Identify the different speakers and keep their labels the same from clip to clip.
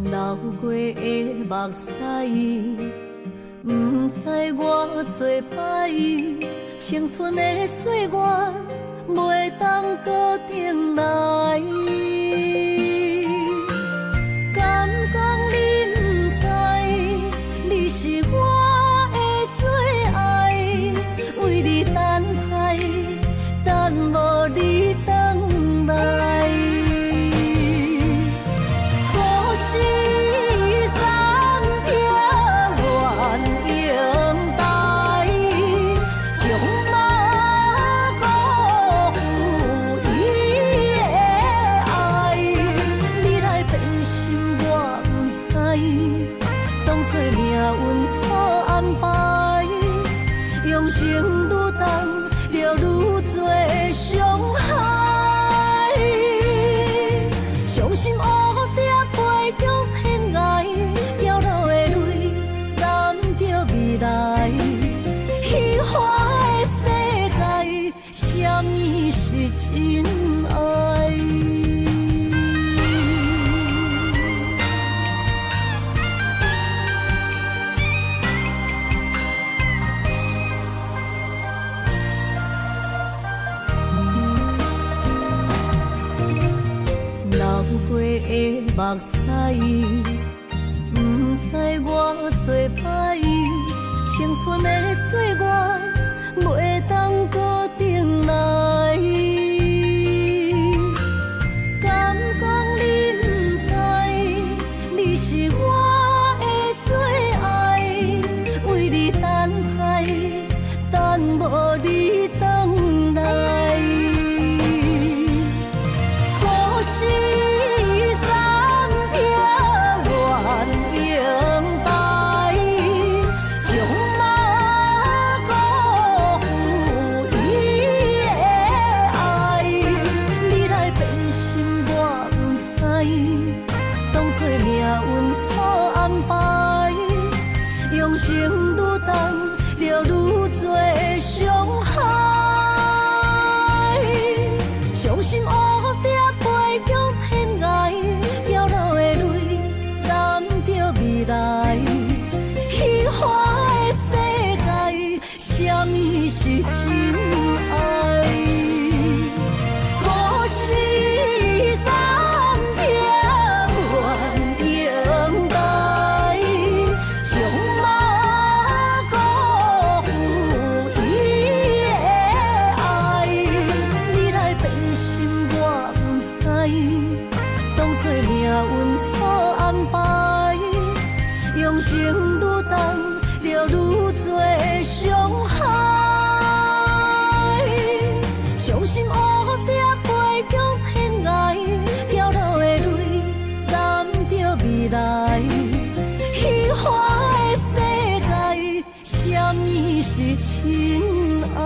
Speaker 1: 流过的目屎，不知我做歹，青春的岁月袂当搁重来。敢讲你不知，你是我的最爱，为你等待，等无你回来。故事暂停，原应待，将马辜负伊的爱。你来变心，我不知，当作命运错安排，用情愈重，就愈多伤害。伤心乌蝶飞向天涯，掉落的泪染着未来。虚幻的世界，什么是真爱？流过的目屎，不知我做歹，青春的岁月袂当搁重来。敢讲你不知，你是我的最爱，为你等待，等无你回来。故事暂停，原应待，将马辜负伊的爱。你来变心，我不知，当作命运错安排，用情愈重，就愈多伤害。伤心乌蝶飞向天涯，掉落的泪染着未来。虚幻的世界，什么是真爱？故事暂停，原应待，将马辜负伊的爱。你来变心，我不知，当作命运错安排，用情愈重，就愈多伤害。伤心乌蝶飞向天涯，掉落的泪染着未来。虚幻的世界，什么是真爱？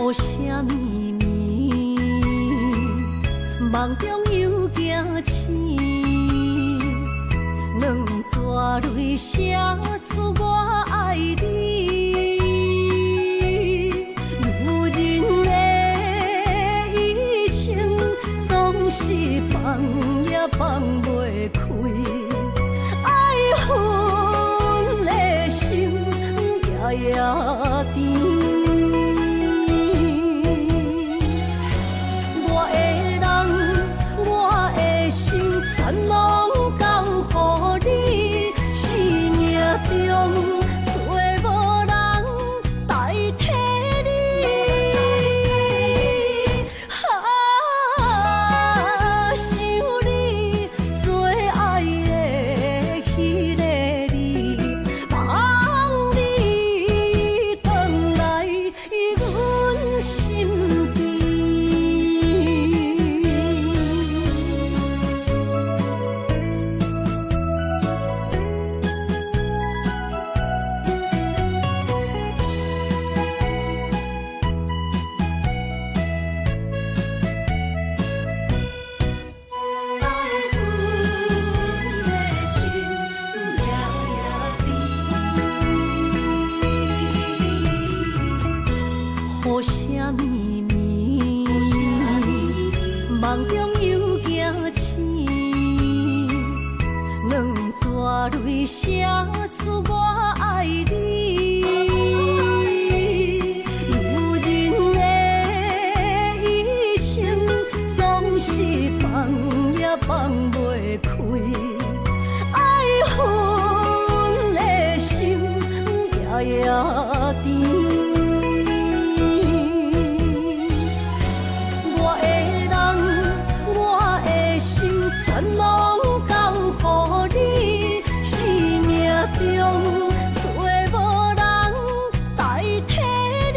Speaker 1: 雨声绵绵，梦中又惊醒，两撮泪写出我爱你。女人的一生总是放也放袂开，爱恨的心夜夜甜。全拢交予你，无啥秘密，梦中又惊醒，两纸泪写出我爱你。女人的一生总是放也放袂开，爱恨的心夜夜甜。全拢交乎你，生命中找无人代替你。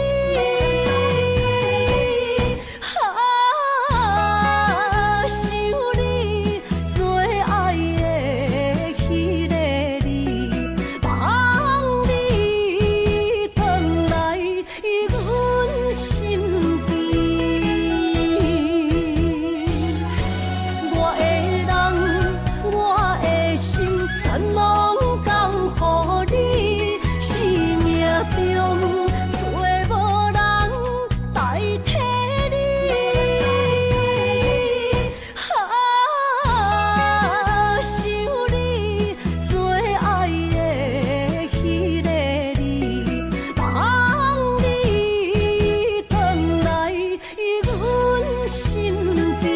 Speaker 1: 想你做爱的迄个你，望你回来阮身边。全拢交乎你，生命中找无人代替你。想你做爱的迄个你，望你回来阮身边。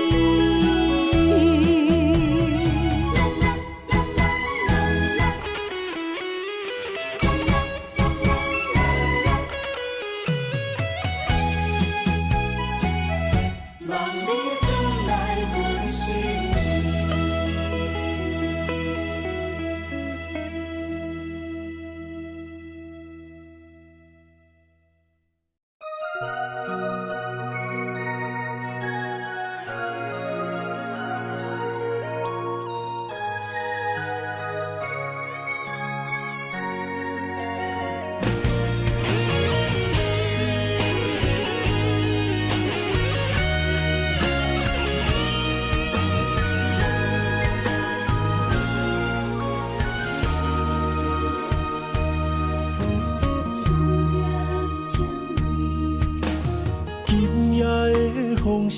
Speaker 2: 风声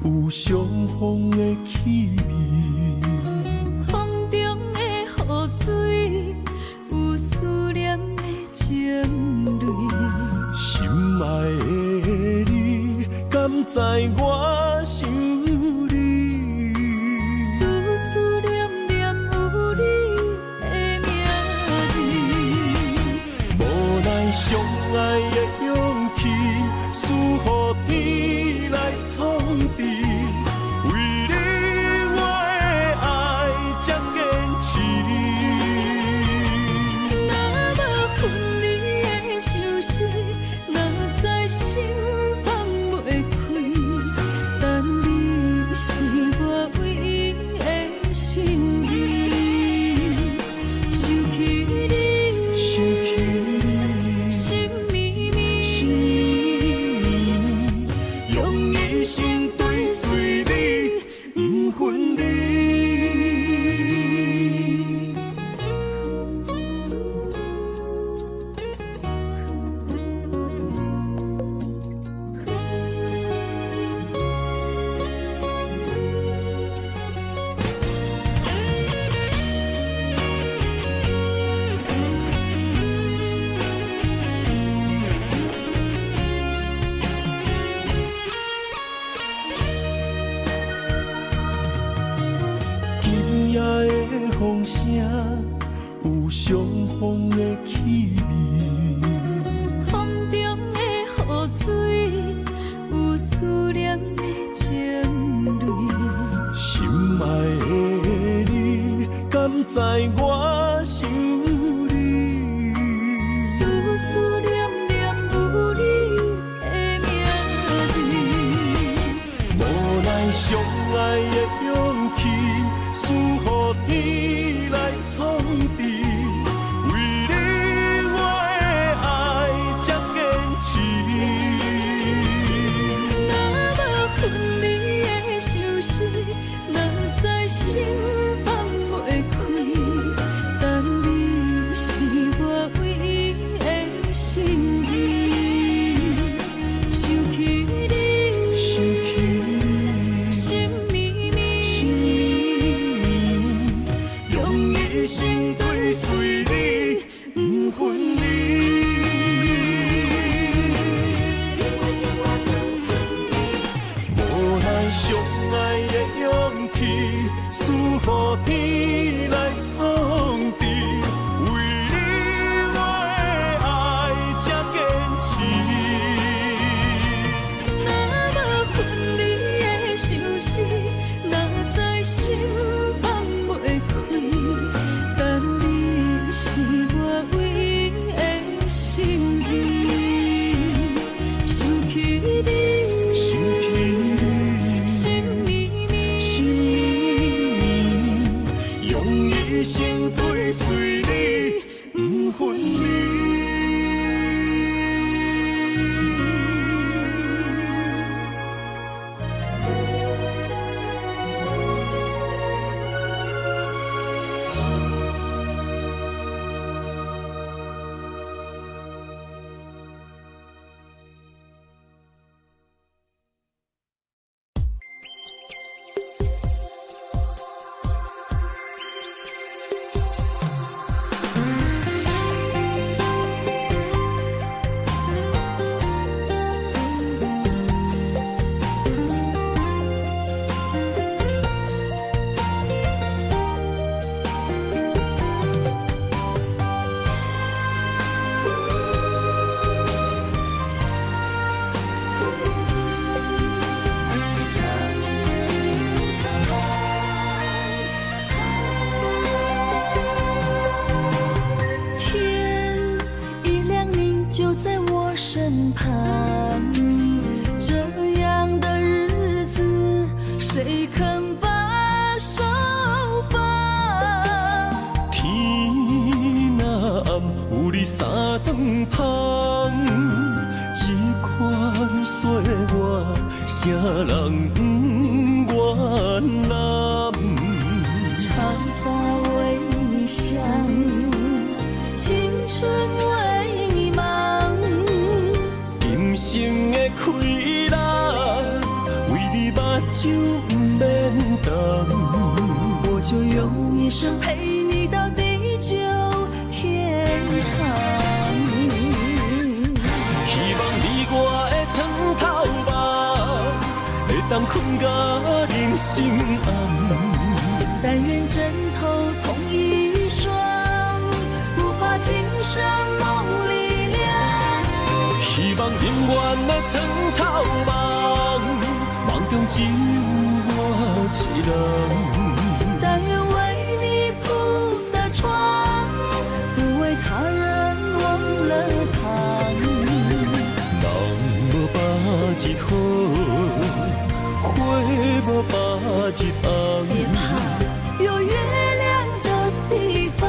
Speaker 2: 有相逢的气味，
Speaker 1: 风中的雨水有思念的情泪。
Speaker 2: 心爱的你，敢知我想你？
Speaker 1: 思思念念有你的名字，
Speaker 2: 无奈相爱的勇气，输予天来创治。为你我的爱才坚持。
Speaker 1: 若无分离的相思，哪知心放袂开。但你是我唯一的心意，想起你，心绵绵，用一生追随你，不分离。
Speaker 2: 今夜的风声有相逢的气味，
Speaker 1: 风中的雨水有思念的情泪。
Speaker 2: 心爱的你，敢知我想你？
Speaker 1: 思思念念有你的名字，
Speaker 2: 无奈相爱的勇气，输予天来创治。为你我的爱才坚持。
Speaker 1: 若无分离的相思，哪知心放袂开。
Speaker 2: 一生跟随你，不分离。无咱相爱的勇气，赐予天来创治。为你我的爱才坚持。
Speaker 1: 若无分离的相思，哪知心放袂开。但你是我唯一的心意，想起你，
Speaker 2: 想起你，
Speaker 1: 心绵绵，
Speaker 2: 心绵绵，用一生跟随你，不分离。
Speaker 1: 天一亮，你就在我身旁。这样的日子，谁肯把手放？
Speaker 2: 天若暗，有你三顿香，这款岁月，谁人不原谅？
Speaker 1: 长发为你香，青春为你忙。
Speaker 2: 今生的快乐，为你目睭不免干。
Speaker 1: 我就用一生陪你到地久天长。
Speaker 2: 希望你我的床头梦，会当困到人生暗。
Speaker 1: 但愿枕头同一双，不怕今生梦里凉。
Speaker 2: 希望永远的床头梦，梦中只有我一人。
Speaker 1: 但愿为你铺的床，不为他人忘了躺。
Speaker 2: 人无百日好，花无百日红。
Speaker 1: 别怕，有月亮的地方，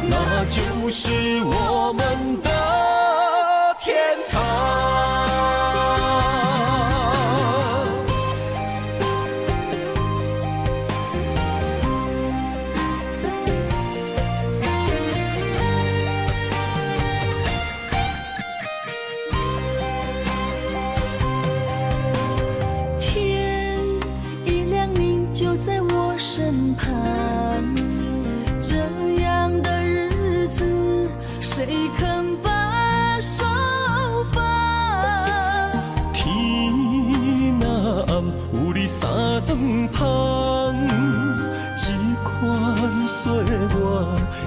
Speaker 2: 那就是我们的天堂。
Speaker 1: 天一亮，你就在我身旁。这样的日子，谁肯把手放？
Speaker 2: 天若暗，有你三顿香，这款岁月，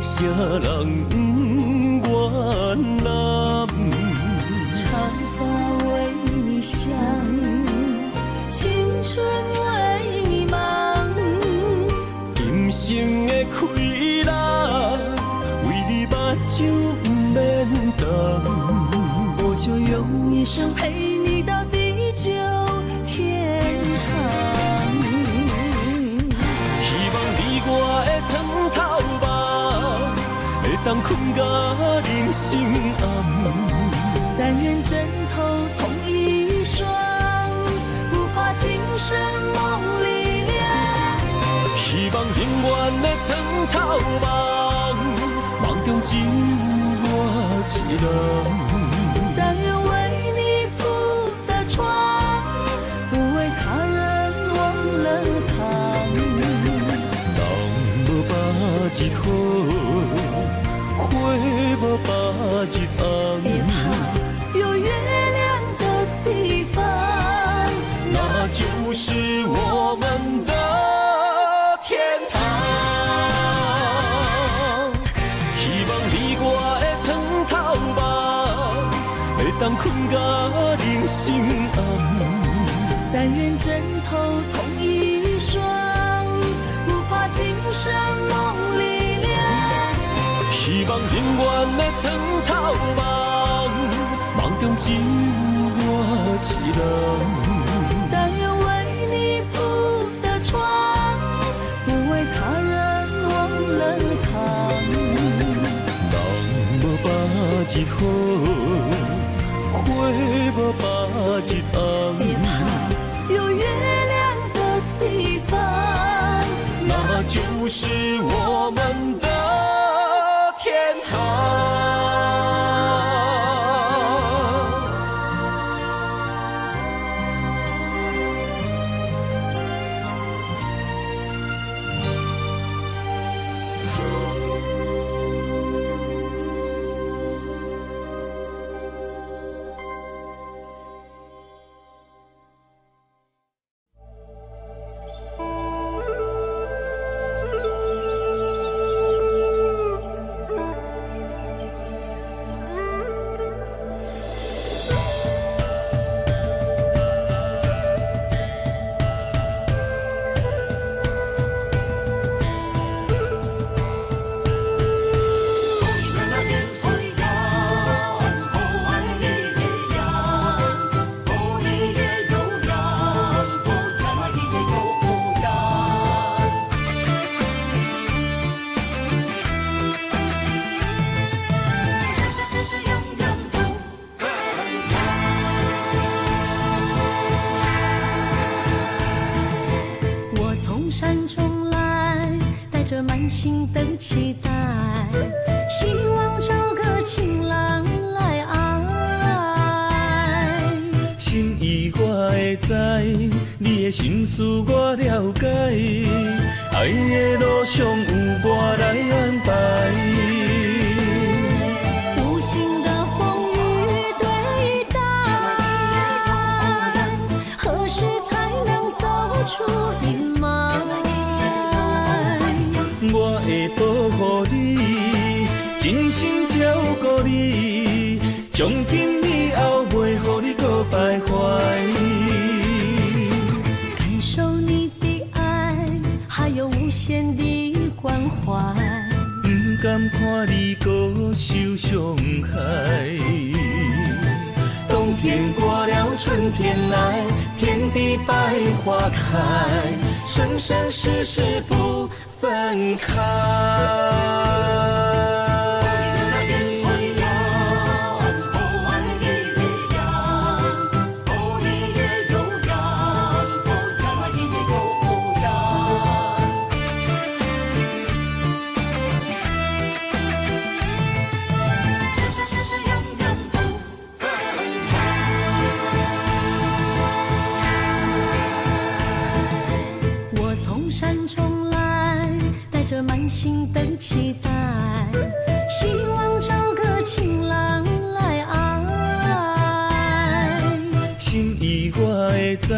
Speaker 2: 谁人不原谅？
Speaker 1: 长发为你香，青春为你忙。
Speaker 2: 今生的快乐，为你目睭不免干。
Speaker 1: 我就用一生陪你到地久天长。
Speaker 2: 希望你我的床头梦，会当困到人生暗。
Speaker 1: 但愿枕头同一双，不怕今生梦里凉。
Speaker 2: 希望永远的床头梦，梦中只有我一人。
Speaker 1: 但愿为你铺的床，不为他人忘了躺。
Speaker 2: 人无百日好，花无把日红。
Speaker 1: 别怕，有月亮的地方，
Speaker 2: 那就是我们的天堂。希望你我的床头梦，会当困甲人心暗。
Speaker 1: 但愿枕头同一双，不怕今生梦里凉。
Speaker 2: 希望永远的床头梦，梦中只有我一人。
Speaker 1: 但愿为你铺的床，不为他人忘了躺。
Speaker 2: 人无把日好，花无把日红。
Speaker 1: 别怕，有月亮的地方，
Speaker 2: 那就是我们的天堂。
Speaker 1: 山中来，带着满心的期待，希望找个情郎来爱。
Speaker 2: 心意我会知，你的心思我了解，爱的路上有我来安排。
Speaker 1: 无情的风雨对待，何时才能走出阴霾？
Speaker 2: 我会保护你，真心照顾你，从今以后袂予你搁徘徊。
Speaker 1: 感受你的爱，还有无限的关怀。
Speaker 2: 不甘看你搁受伤害。冬天过了，春天来，遍地百花开，生生世世不分开。
Speaker 1: 山中来，带着满心的期待，希望找个情郎来爱。
Speaker 2: 心意我会知，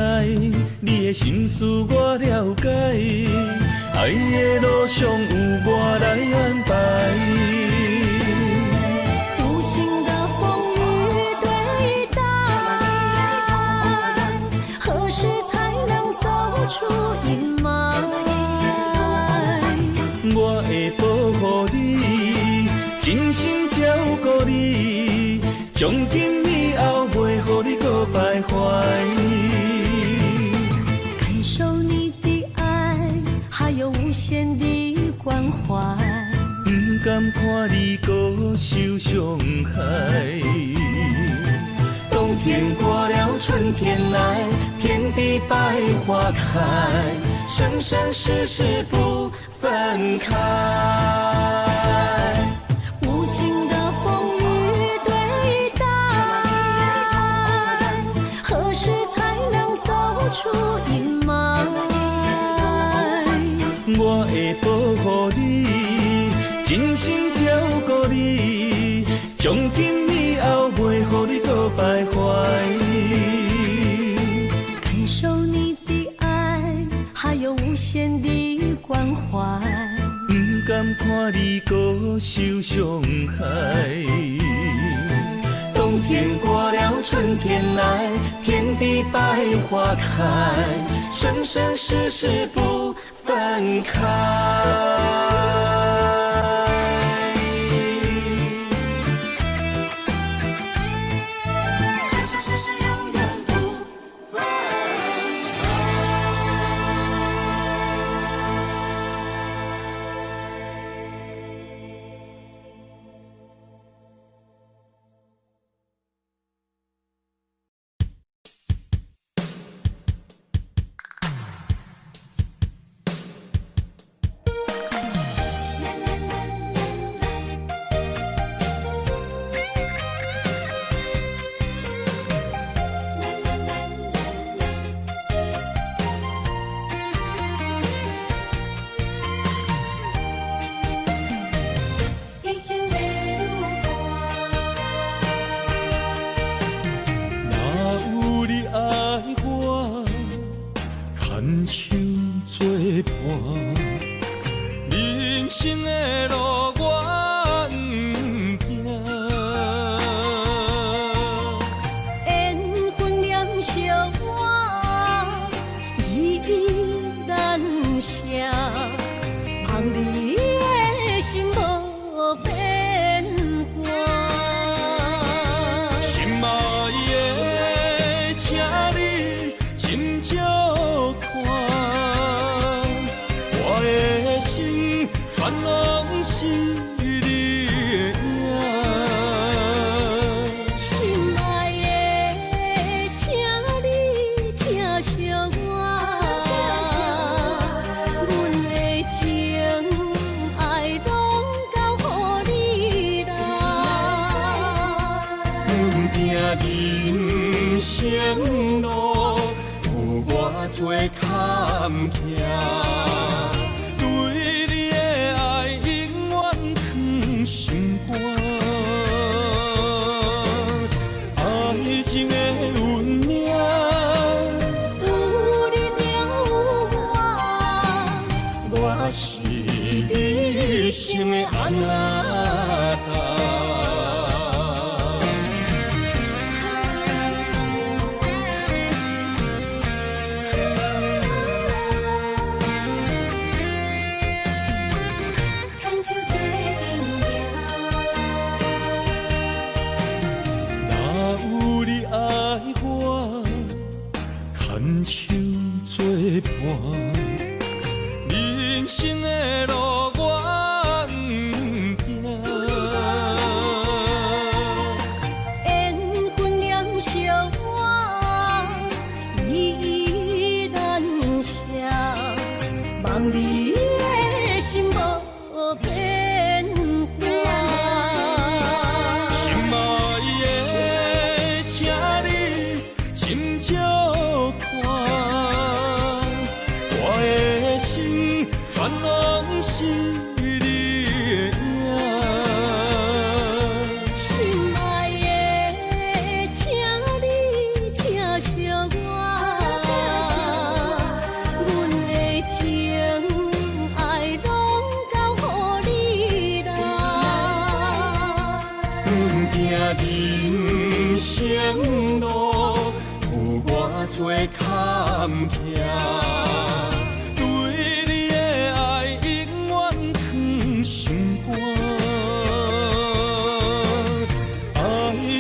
Speaker 2: 你的心思我了解，爱的路上有我来安排。
Speaker 1: 无情的风雨对待，何时才能走出阴霾？
Speaker 2: 我会保护你，真心照顾你，从今以后袂予你搁徘徊。
Speaker 1: 感受你的爱，还有无限的关怀。
Speaker 2: 不甘看你搁受伤害。冬天过了，春天来，遍地百花开，生生世世不分开。
Speaker 1: 无情的风雨对待，何时才能走出阴霾？
Speaker 2: 我会保护你，看你搁受伤害。冬天过了，春天来，遍地百花开，生生世世不分开。生生世世永远不分开。人生的路我不行，
Speaker 1: 缘分念惜我依然写，望你的心无变卦。
Speaker 2: 心爱的，请你斟酌看。全拢是你的影，
Speaker 1: 心爱的，请你疼惜我，阮的情爱拢交予你啦。
Speaker 2: 阮行人生路有偌多坎坷。心肝，爱情的运命，
Speaker 1: 有你了我，
Speaker 2: 我是你生的安那达。牵手作伴，人生的路我不行。
Speaker 1: 缘分念惜我依然写，望你的心无变卦。
Speaker 2: 心爱的，请你斟酌看，我的心全拢是你的影。
Speaker 1: 心爱的，请你疼惜我，阮的情爱拢交予你啦。
Speaker 2: 阮行人生路有偌多坎坷，对你的爱永远藏心肝。爱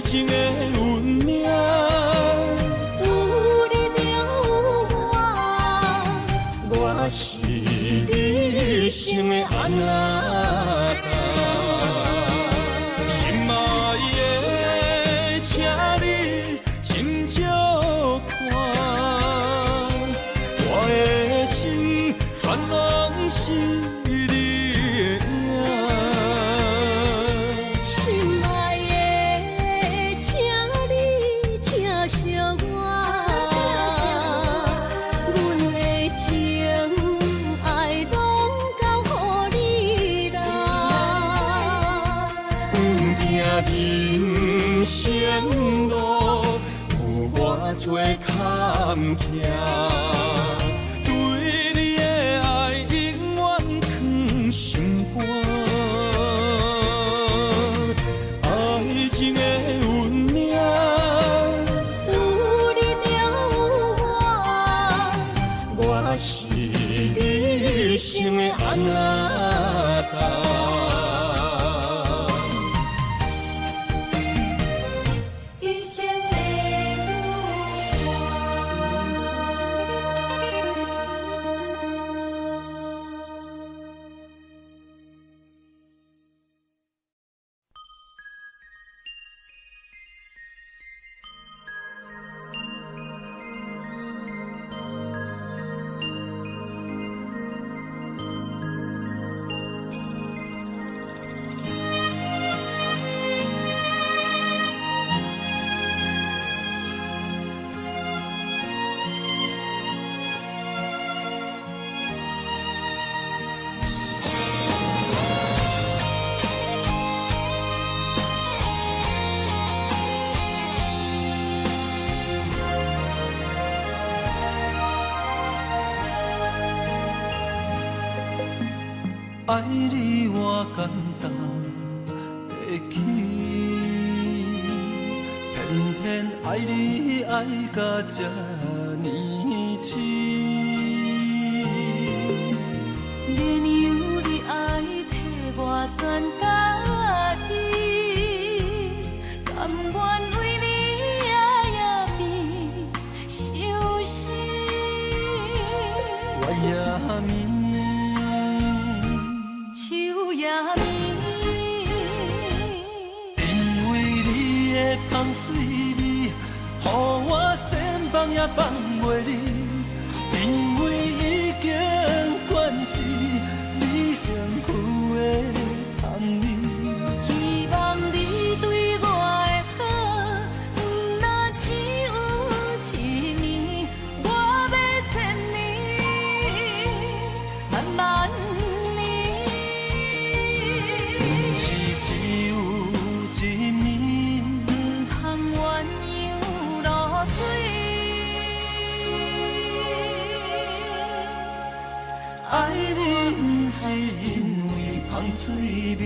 Speaker 2: 情的运命，
Speaker 1: 有你了我，
Speaker 2: 我是你生的安那达。心爱的，请你斟酌看，我的心全拢是你的影。
Speaker 1: 心爱的，请你疼惜我，阮的情爱拢交予你啦。
Speaker 2: 人生路有偌多坎坷，对你的爱永远藏心肝。爱你我简单会起，偏偏爱你爱到这呢深。
Speaker 1: 连由你爱替我全家己，甘愿为你夜眠伤心。
Speaker 2: 我也眠。
Speaker 1: 树也眠，
Speaker 2: 因为你的香水味，予我先放也放袂离。因为已经惯是你身躯的香味，
Speaker 1: 希望你对我的好，不若只有一年，我要千年，慢慢。
Speaker 2: 是只有一年，
Speaker 1: 唔通鸳鸯落水。
Speaker 2: 爱你不是因为香水味。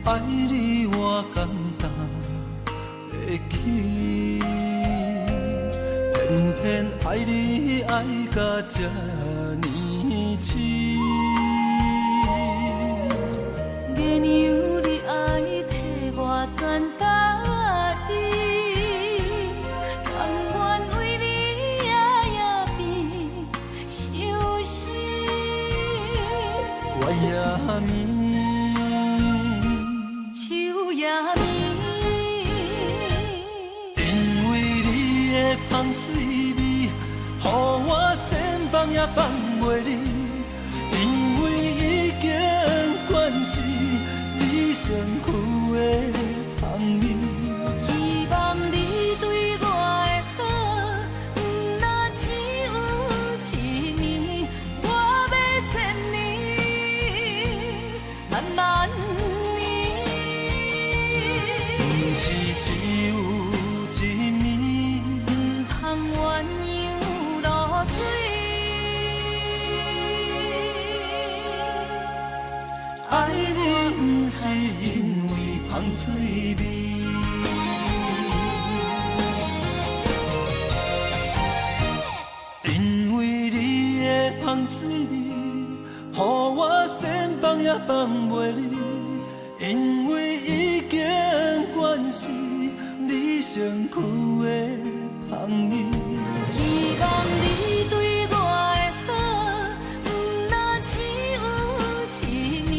Speaker 2: 爱你我简单会起，偏偏爱你爱到这呢深。
Speaker 1: 连由你爱替我全家己，甘愿为你夜眠伤心。
Speaker 2: 我也眠。因为你的香水味，予我先放也放袂离。因为已经惯是你身躯的香味，
Speaker 1: 希望你对我的好，不若只有一年，我要千年，慢慢。
Speaker 2: 是只有一年，
Speaker 1: 唔通鸳鸯落水。
Speaker 2: 爱你不是因为香水味，因为你的香水味，予我先放也放袂离。因为已经惯是你身躯的香味，
Speaker 1: 希望你对我的好，不若只有一年，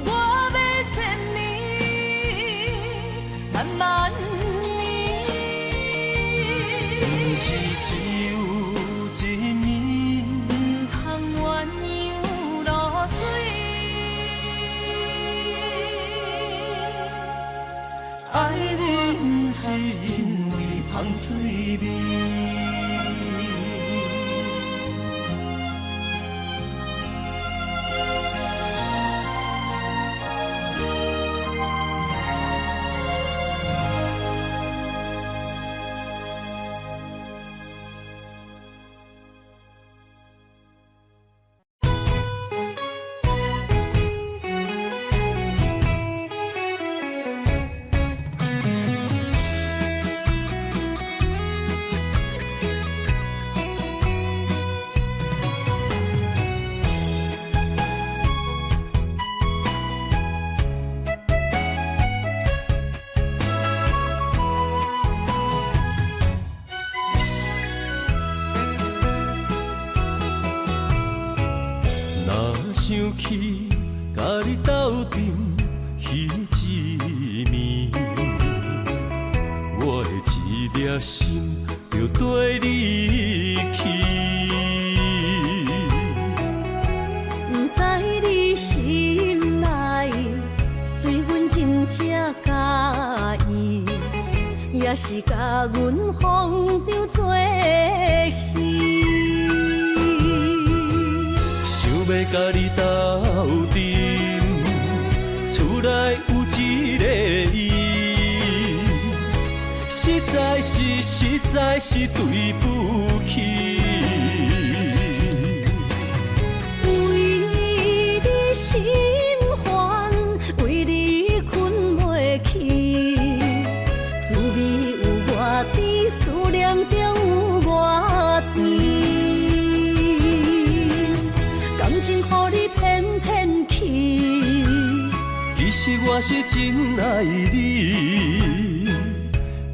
Speaker 1: 我要千年，慢慢年。
Speaker 2: 不是只有一年，
Speaker 1: 唔通鸳鸯落水。
Speaker 2: 爱你不是因为香水味。想起甲你斗阵彼一暝，我的一粒心就跟你去。
Speaker 1: 不知你是也是甲阮风中做戏。
Speaker 2: 想要甲你斗阵，厝内有一个伊，实在是对不起。
Speaker 1: 为你心烦，为你困袂去，滋味有偌甜，思念中有偌甜。感情予你骗骗去，
Speaker 2: 其实我是真爱你，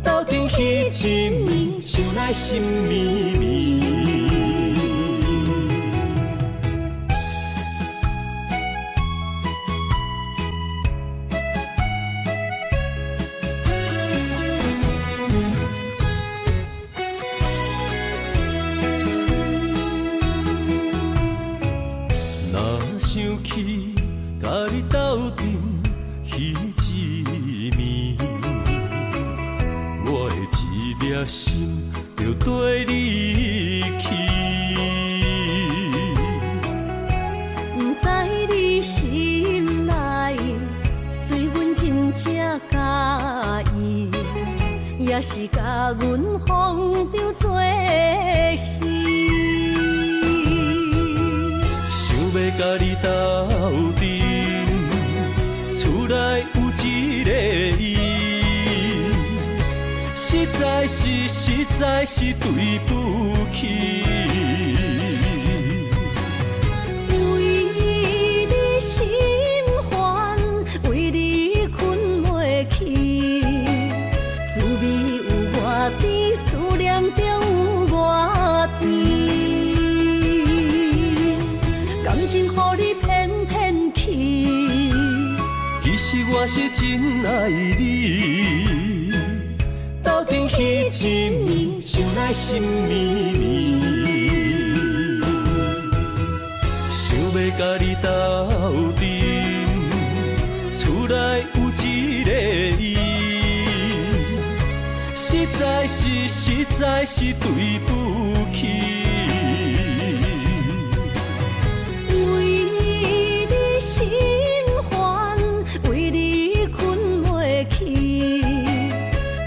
Speaker 2: 斗阵彼一暝，想来心绵绵。若想起甲你斗阵彼一暝，我的一粒心就对你去。
Speaker 1: 不知你心内对阮真正介意，也是甲阮风中做戏。
Speaker 2: 想要甲你斗阵，厝内有一个伊，实在是对不起。
Speaker 1: 为你心烦，为你困袂去，滋味有偌甜，思念中有偌甜。感情予你骗骗去，
Speaker 2: 其实我是真爱你，斗阵彼一暝，想来心绵绵。想要甲你斗阵，厝内有一个伊，实在是对不起。
Speaker 1: 为你心烦，为你困袂去，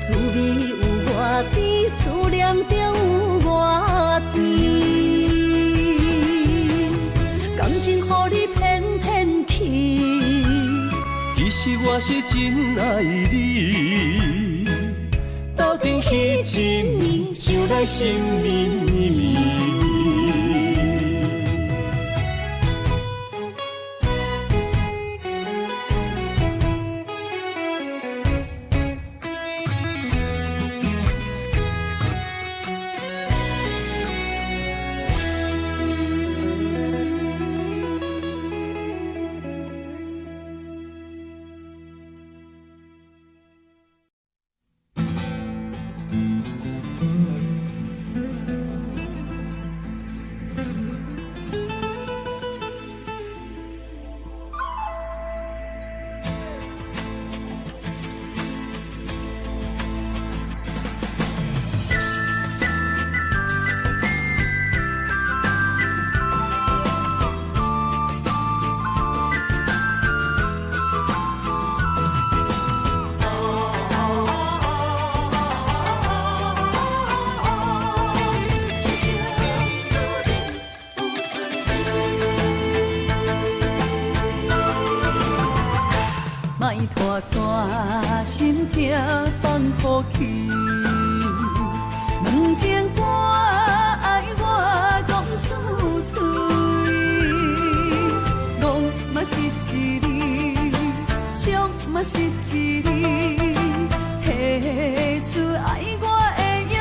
Speaker 1: 滋味有偌甜，思念中有偌甜。感情予你骗骗去，
Speaker 2: 其实我是真爱你，斗阵彼一暝，想来心绵绵。
Speaker 1: 莫拖山心痛放乎去，问情歌爱我讲出嘴，戆嘛是一字，唱嘛是一字，提出爱我的勇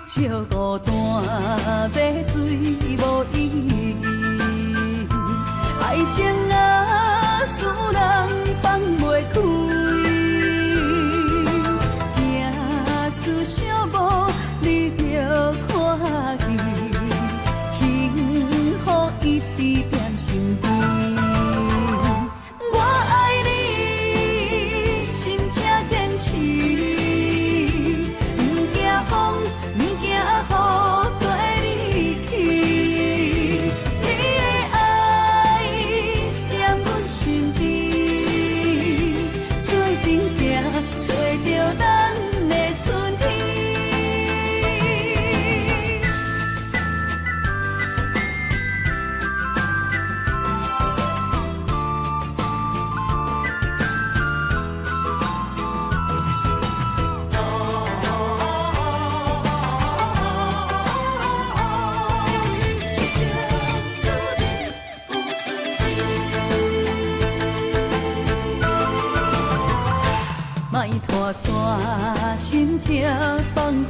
Speaker 1: 气，照孤单要水无意义，爱情啊，使人放袂开，行出小步，你着看见，幸福一直踮心边。我爱你，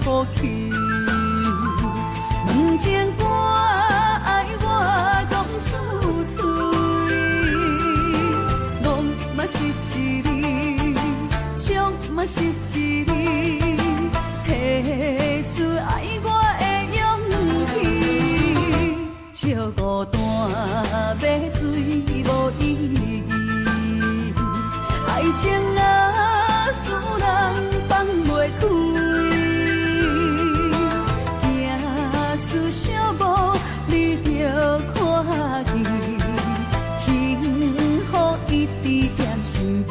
Speaker 1: 好去。问情歌爱我讲出嘴，浪嘛是一字，唱嘛是一字，提出爱我的勇气。笑孤单要水无意义，爱情啊，使人放袂开。行出小步，你着看见，幸福一直踮身边。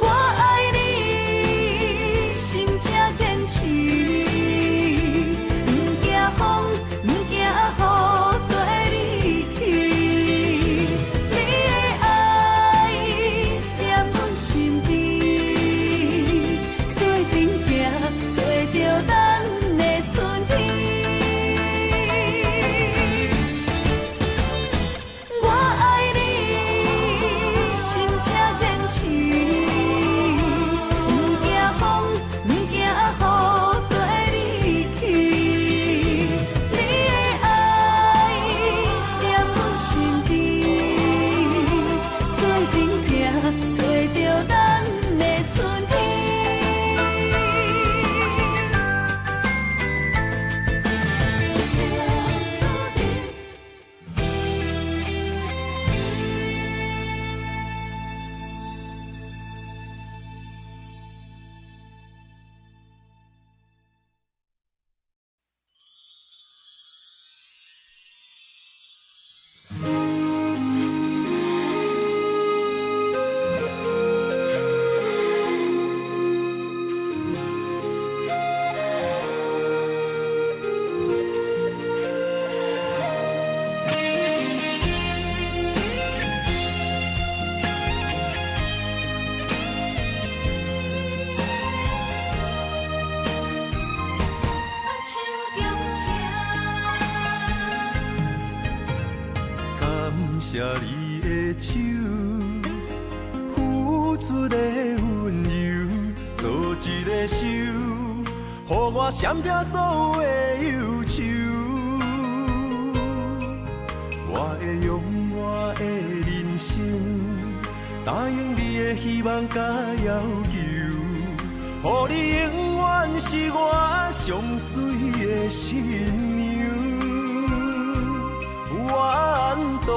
Speaker 1: 我爱你，心正坚持，不惊风，不惊雨跟你去。你的爱踮阮身边，做阵行，找着咱的春天。我爱你，心正坚持，不惊风，不惊雨跟你去。你的爱踮阮身边，做阵行，找着咱的春天。
Speaker 2: 感谢你的手，付出的温柔，做一个手，予我闪避所有的忧愁。我会用我的人生，答应你的希望甲要求，予你永远是我上水的新娘。缘途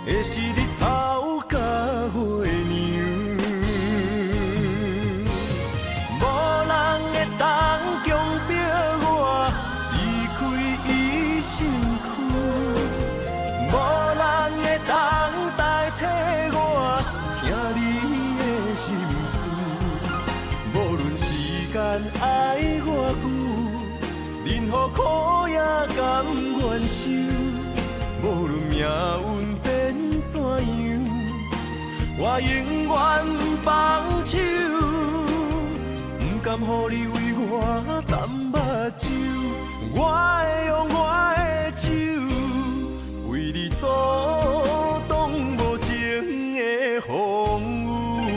Speaker 2: 会是日头甲月亮，无人会当强迫我离开伊身躯，无人会当代替我听你的心事。无论时间爱偌久，任何苦也甘愿受。无论命运变怎样，我永远放手，不甘予你为我淡目睭。我会用我的手，为你阻挡无情的风雨。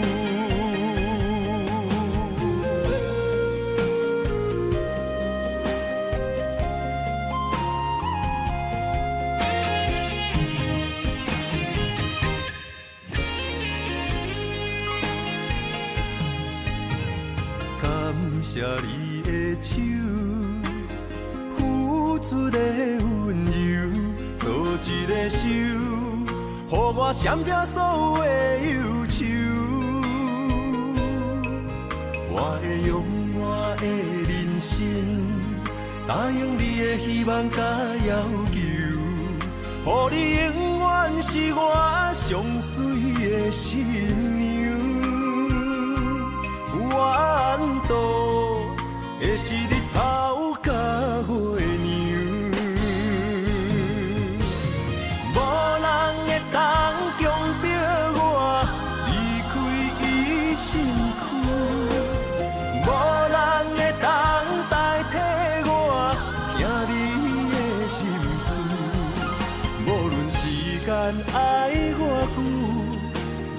Speaker 2: 感谢你的手，付出的温柔，做一个手，予我闪避所有的忧愁。我会用我的人生，答应你的希望甲要求，予你永远是我上水的新娘。缘途会是日头甲月亮，无人会当强迫我离开伊身躯，无人会当代替我听你的心事。无论时间爱偌久，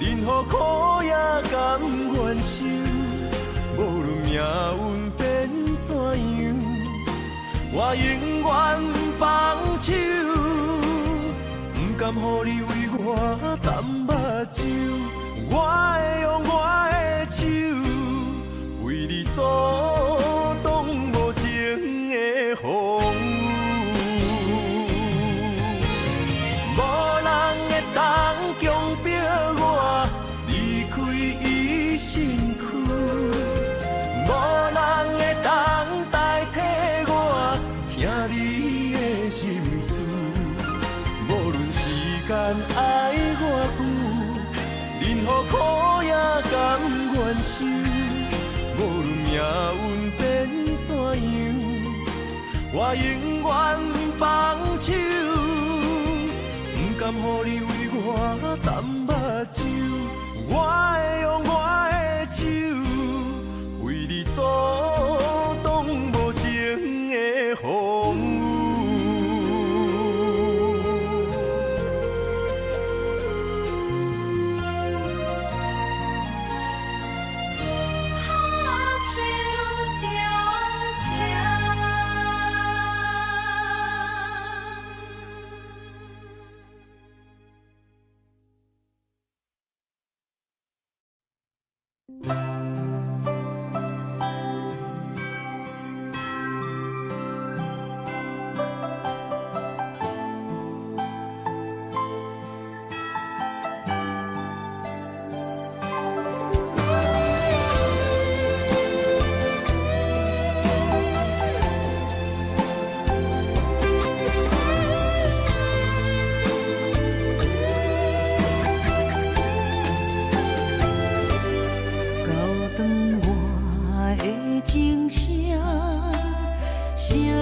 Speaker 2: 任何苦也甘愿受。无论命命运变怎样，我永远放手，不甘予你为我淡目睭。我会用我的手，为你阻挡无情的风雨。无人会当强迫我离开伊身躯，无人会当代替我听你的心事。无论时间爱偌久，任何苦也甘愿受。无论命运变怎样，我永远放手，不甘予你为我淡目睭。我会用我的手，为你阻挡无情的风雨。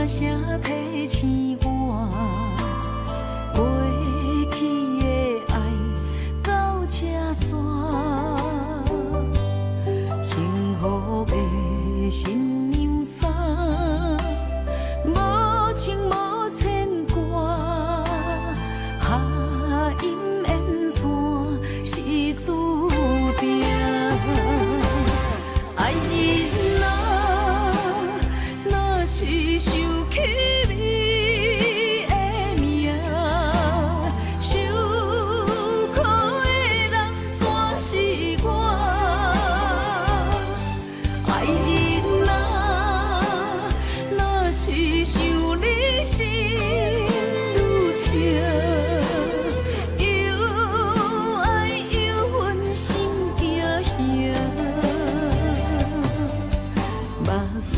Speaker 1: 声提醒我，过去的爱到这煞，幸福的新娘衫，无情无牵挂，下阴缘线是注定，爱人啊，若是想起你的名，受苦的人全是我。爱人啊，若是想你心愈痛，又爱又恨心惊吓，目屎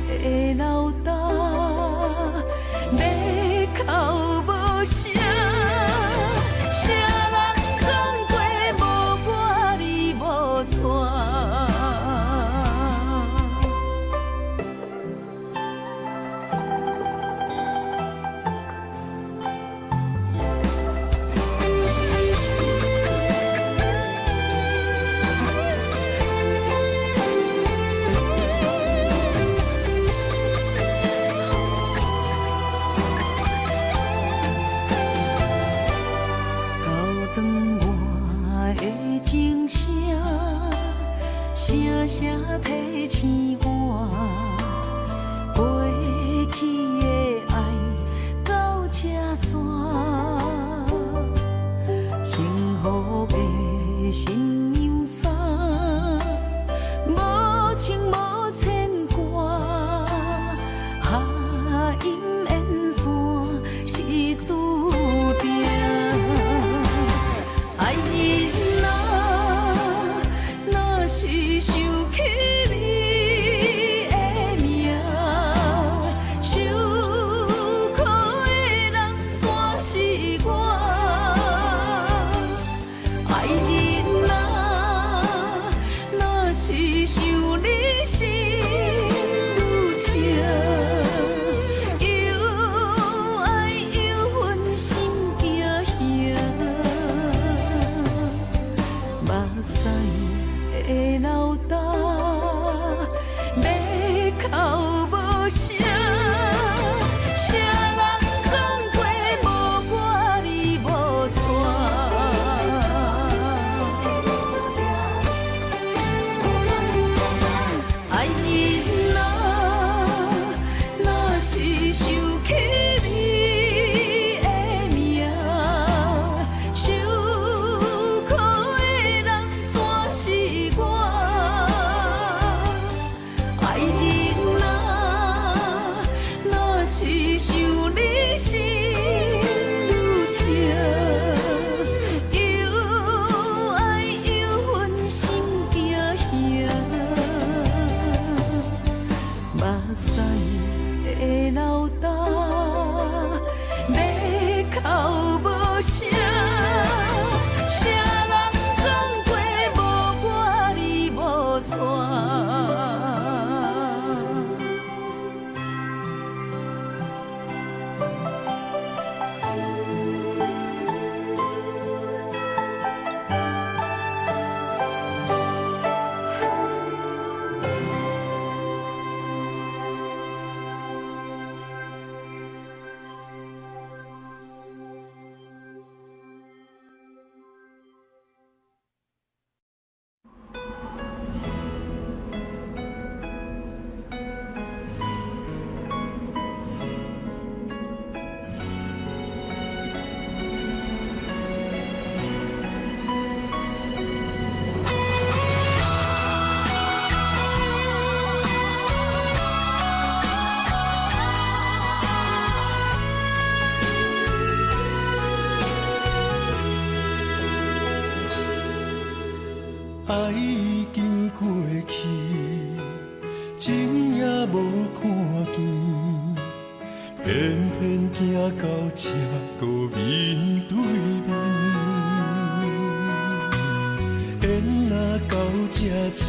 Speaker 1: 的流干。要哭无声，谁人讲过无我你无带？高长我的情声，声声提醒我，过去的爱到这煞，幸福的新娘衫，无情无牵挂，下阴缘线是注定。爱人啊，若是想起你的名，受苦的人全是我。爱人啊。
Speaker 2: 爱已经过去，情也无看见，偏偏行到这个面对面。缘若到这时，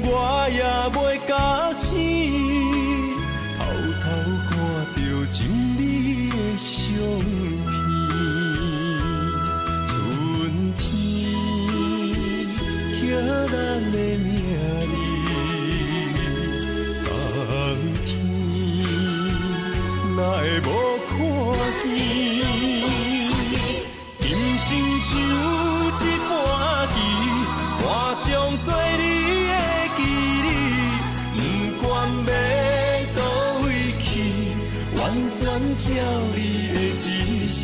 Speaker 2: 我也袂假醒，偷偷看到情侣的相片。春天刻咱的名字，冬天哪会无看见？今生像一盘棋，换上做你的记忆，不管要倒位去，完全照你的指示，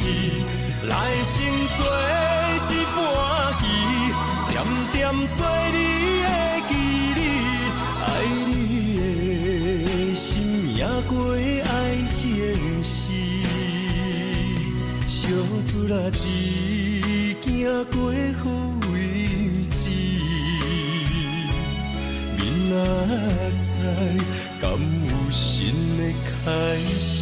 Speaker 2: 来生做一盘棋，点点做你的记忆，爱你的心也过爱情诗，小船仔一行过好位置，明仔载敢有新的开始？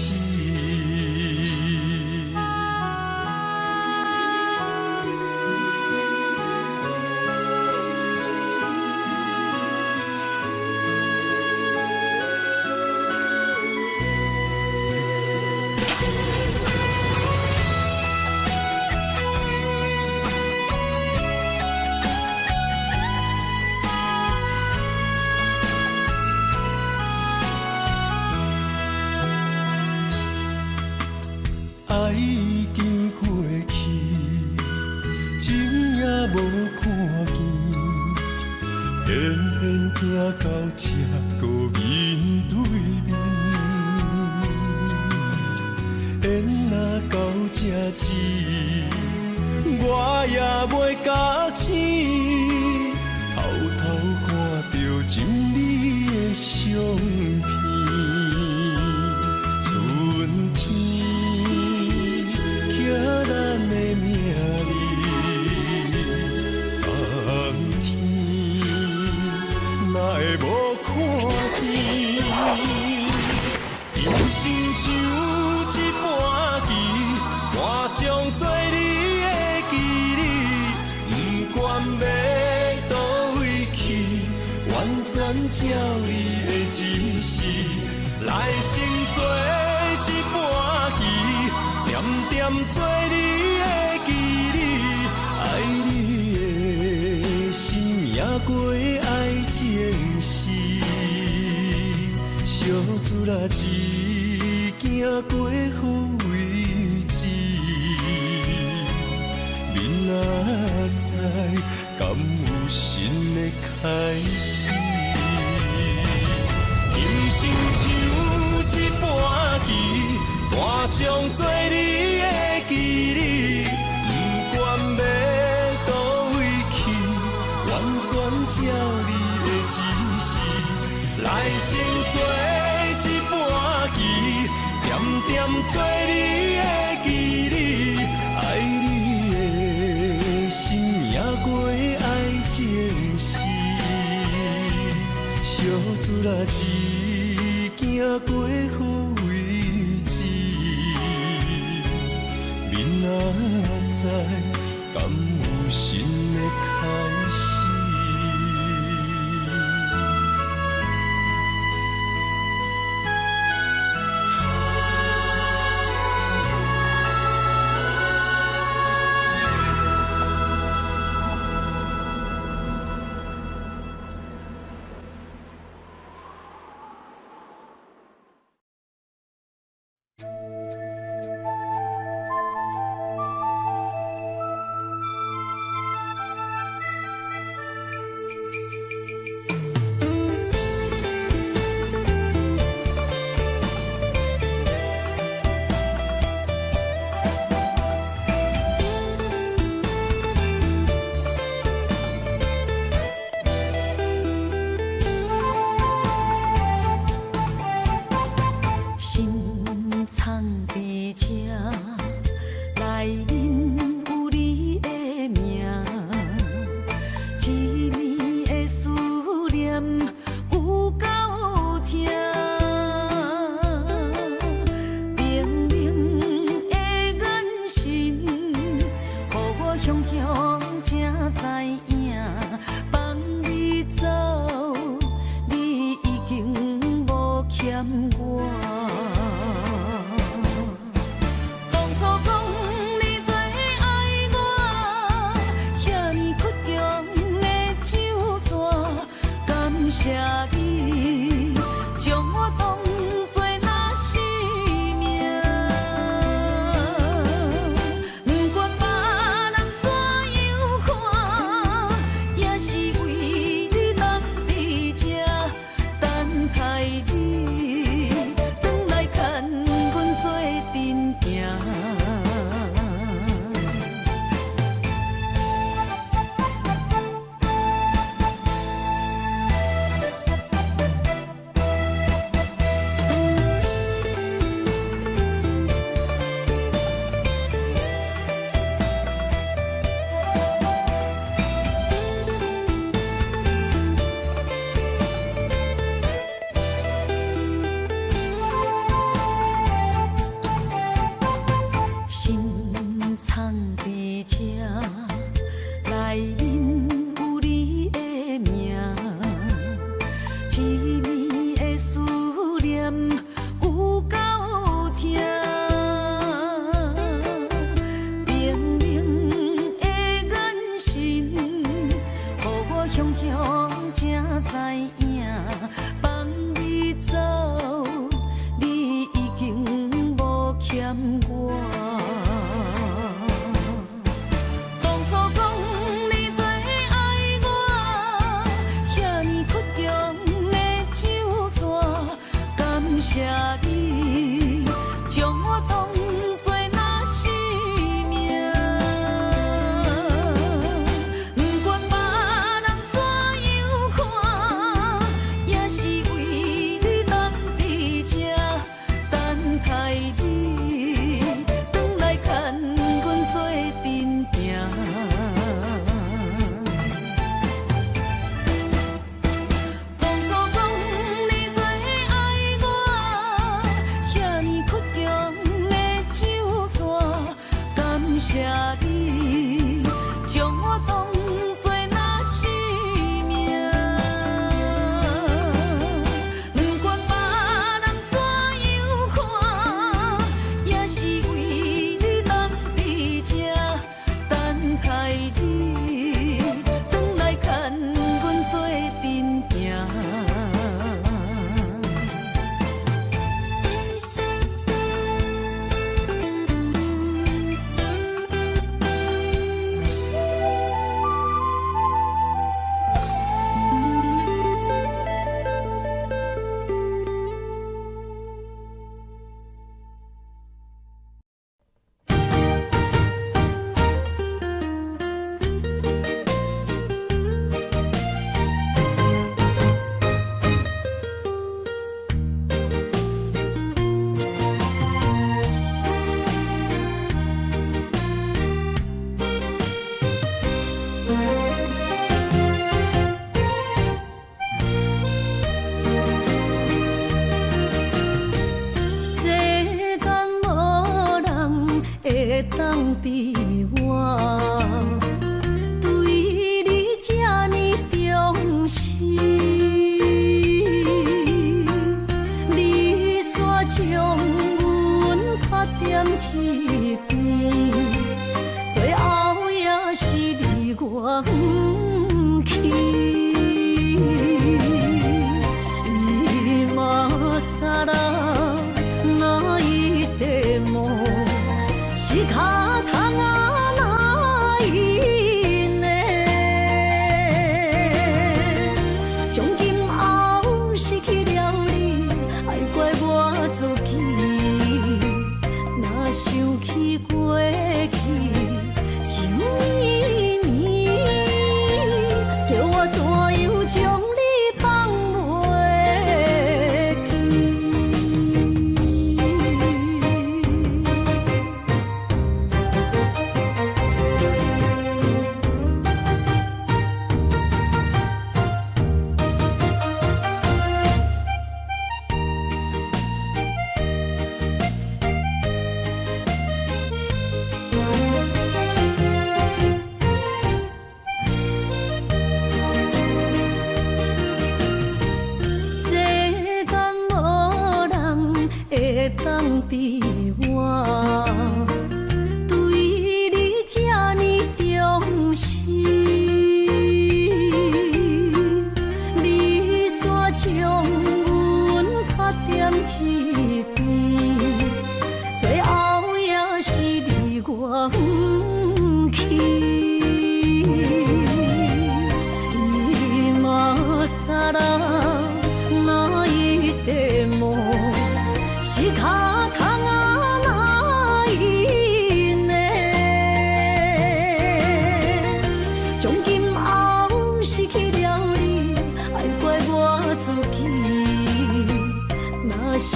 Speaker 2: 爱已经过去，情也无看见，偏偏行到这个面对面。缘若到这时，我也袂假醒，偷偷看到情侣的相片。春天刻咱的名字，冬天哪会无看见？人生像一盘棋，换上做你的记忆，不管要倒位去，完全照你的指示，来生做一盘棋，点点做你的记忆，爱你的心也过爱情诗，小船仔一行过好位置，明仔载敢有新的开始？人生像一盘棋，换上做你的记忆，不管要倒位去，完全照你的指示，来生做一盘棋，点点做你的记忆，爱你的心也过爱情诗，小船仔一行过好位置，明仔载敢有新的开始？
Speaker 1: 雄雄才知影，放你走，你已经无欠我。当初讲你最爱我，遐尼倔强的手纸，感谢你将我当作那生命。不管别人怎样看，也是为你等伫这，等待你转来牵阮做阵行。心藏伫这，内面有你的名，痴迷的思念有够痛，明明的眼神，予我雄雄才知影，放你走，你已经无欠我。当初讲你最爱我，遐尼倔强的手纸，感谢你将我当作那生命。不管别人怎样看，也是为你等伫这，等待你转来牵阮做阵行。当初讲你最爱我，遐尼倔强的手纸，感谢你将我当作那生命。不管别人怎样看，也是为你等伫这，等待你转来牵阮做阵行。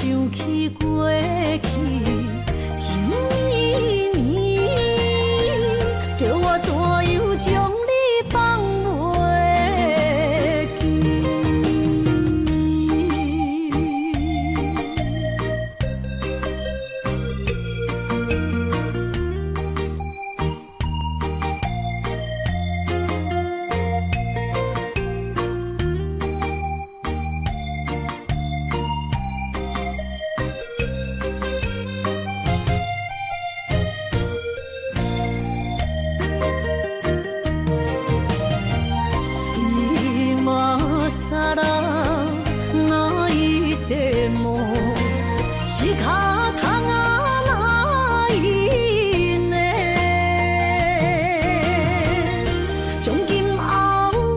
Speaker 1: 想起过去情绵绵，叫我怎样将你放袂记？今ら泣いても仕方がないね。从今后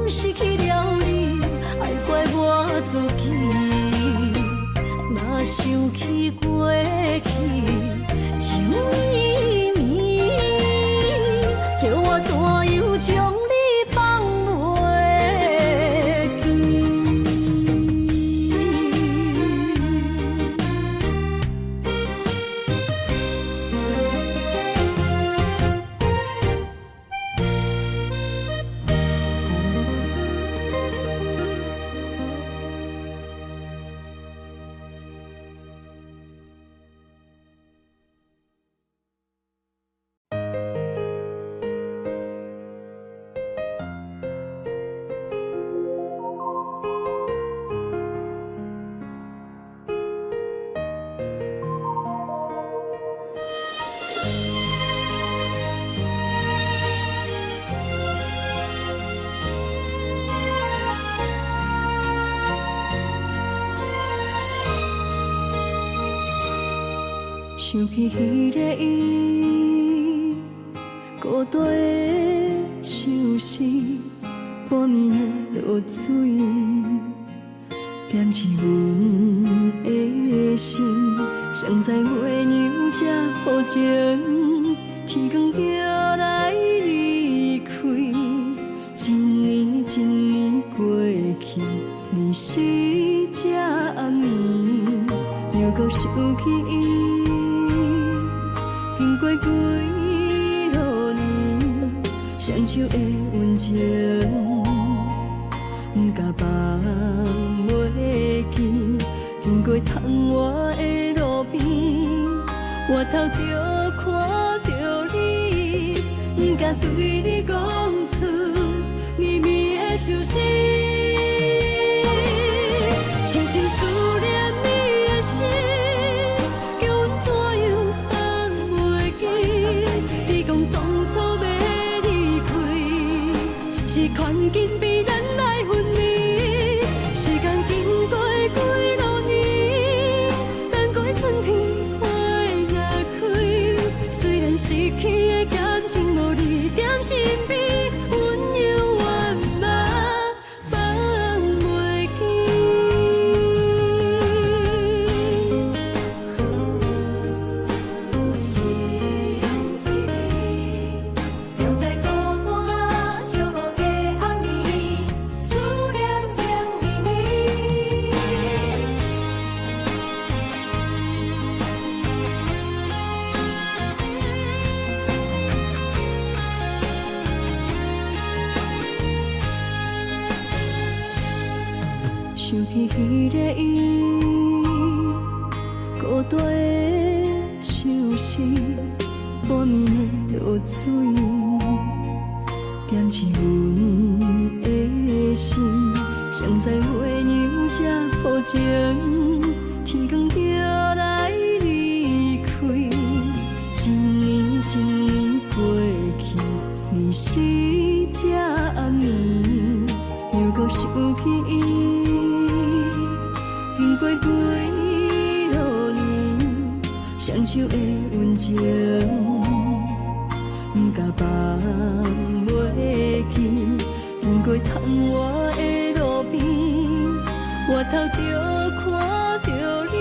Speaker 1: 失去了你，爱怪我自己。若想起过去情绵绵，叫我怎样将你放袂想起迄个伊，孤单的像是半暝的落水，点起阮的心，谁知月娘这薄情，天光就来离开，一年一年过去，日时这暗暝，又搁想起伊。经过几落年，双手的温情，不敢放袂记。经过窗外的路边，我头就看到你，不敢对你讲出绵绵的相思，深深思念你的心。是看紧比咱来分离，时间经过几落年，等过春天花也开。虽然失去的感情无你踮身边，温柔圆满放袂记。想起迄个伊，孤单的像是半暝的落水，点起阮的心。谁知月娘这薄情，天光就来离开，一年一年过去，日时这暗暝，又搁想起伊。经过几落年，双手的温情，不敢放袂记。经过窗外的路边，我头就看到你，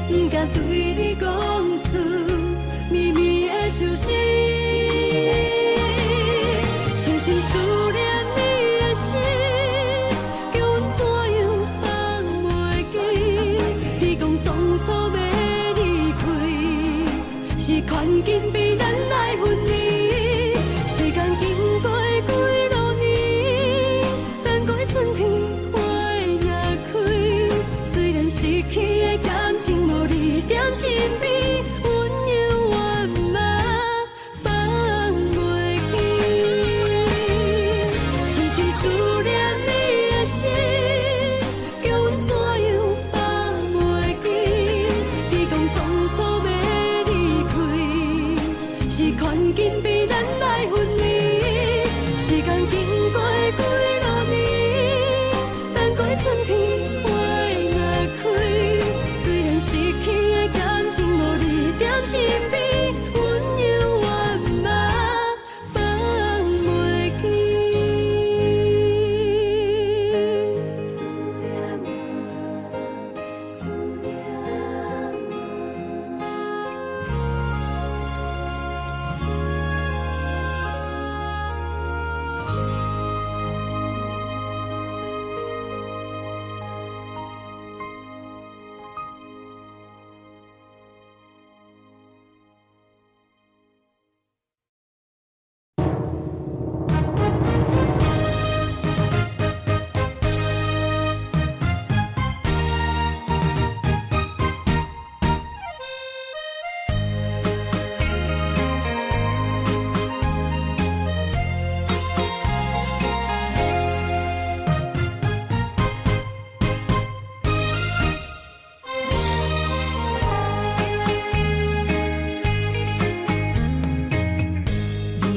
Speaker 1: 不敢对你讲出绵绵的相思，深深思念你的心。讲怎样放袂记？你讲当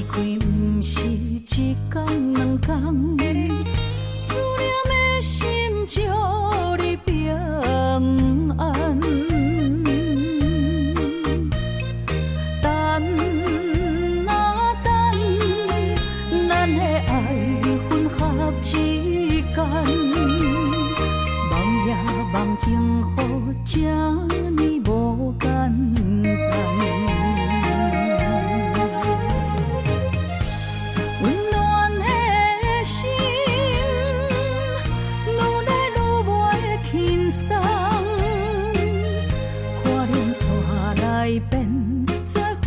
Speaker 1: 离开不是一天两天，思念的心祝你平安。等啊等，咱的爱混合之间，梦也梦幸福，这呢无简单。温暖的心，愈来愈袂轻松，看连线来变作负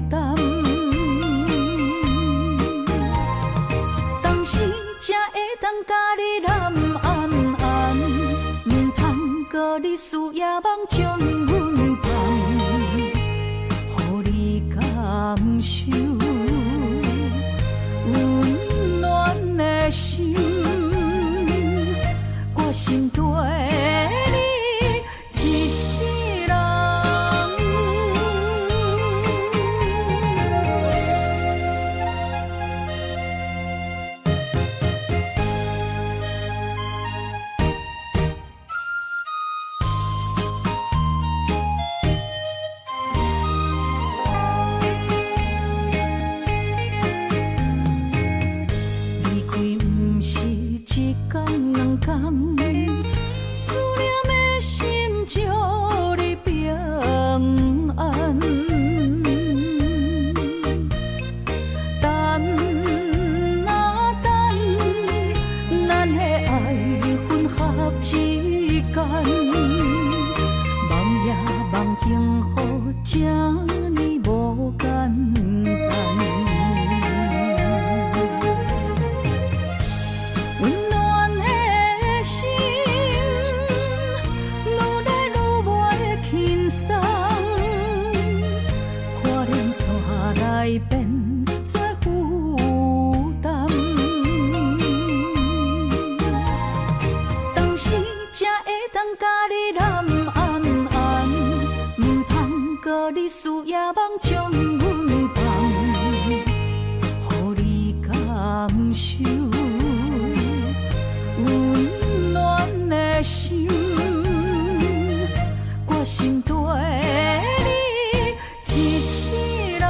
Speaker 1: 担。当时才会当甲你揽安安，唔通搁你思夜梦将阮放，予你感受温暖的心，我心对你一世人。离开不是一天两天，思念的心祝你平安。等啊等，咱的爱混合之间，梦也梦幸福，这呢无简单。温暖的心，愈来愈袂轻松，看连线来变作负担。当时才会当甲你揽安安，唔通搁你思夜梦将阮放，予你感受温暖的心，我心对你一世人。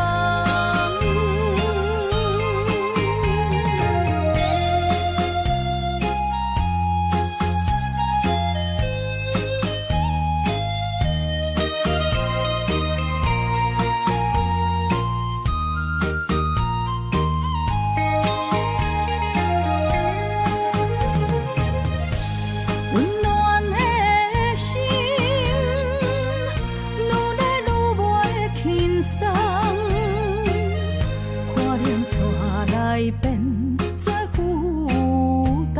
Speaker 1: 温暖的心，愈来愈袂轻松，看连线来变作负担。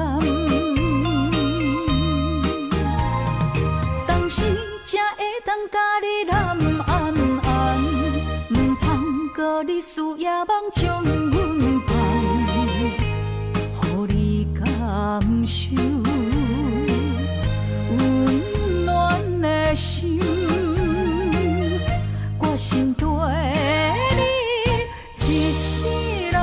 Speaker 1: 当时才会当甲你揽安安，唔通搁你思夜梦将阮放，予你感受温暖的心，我心对你一世人。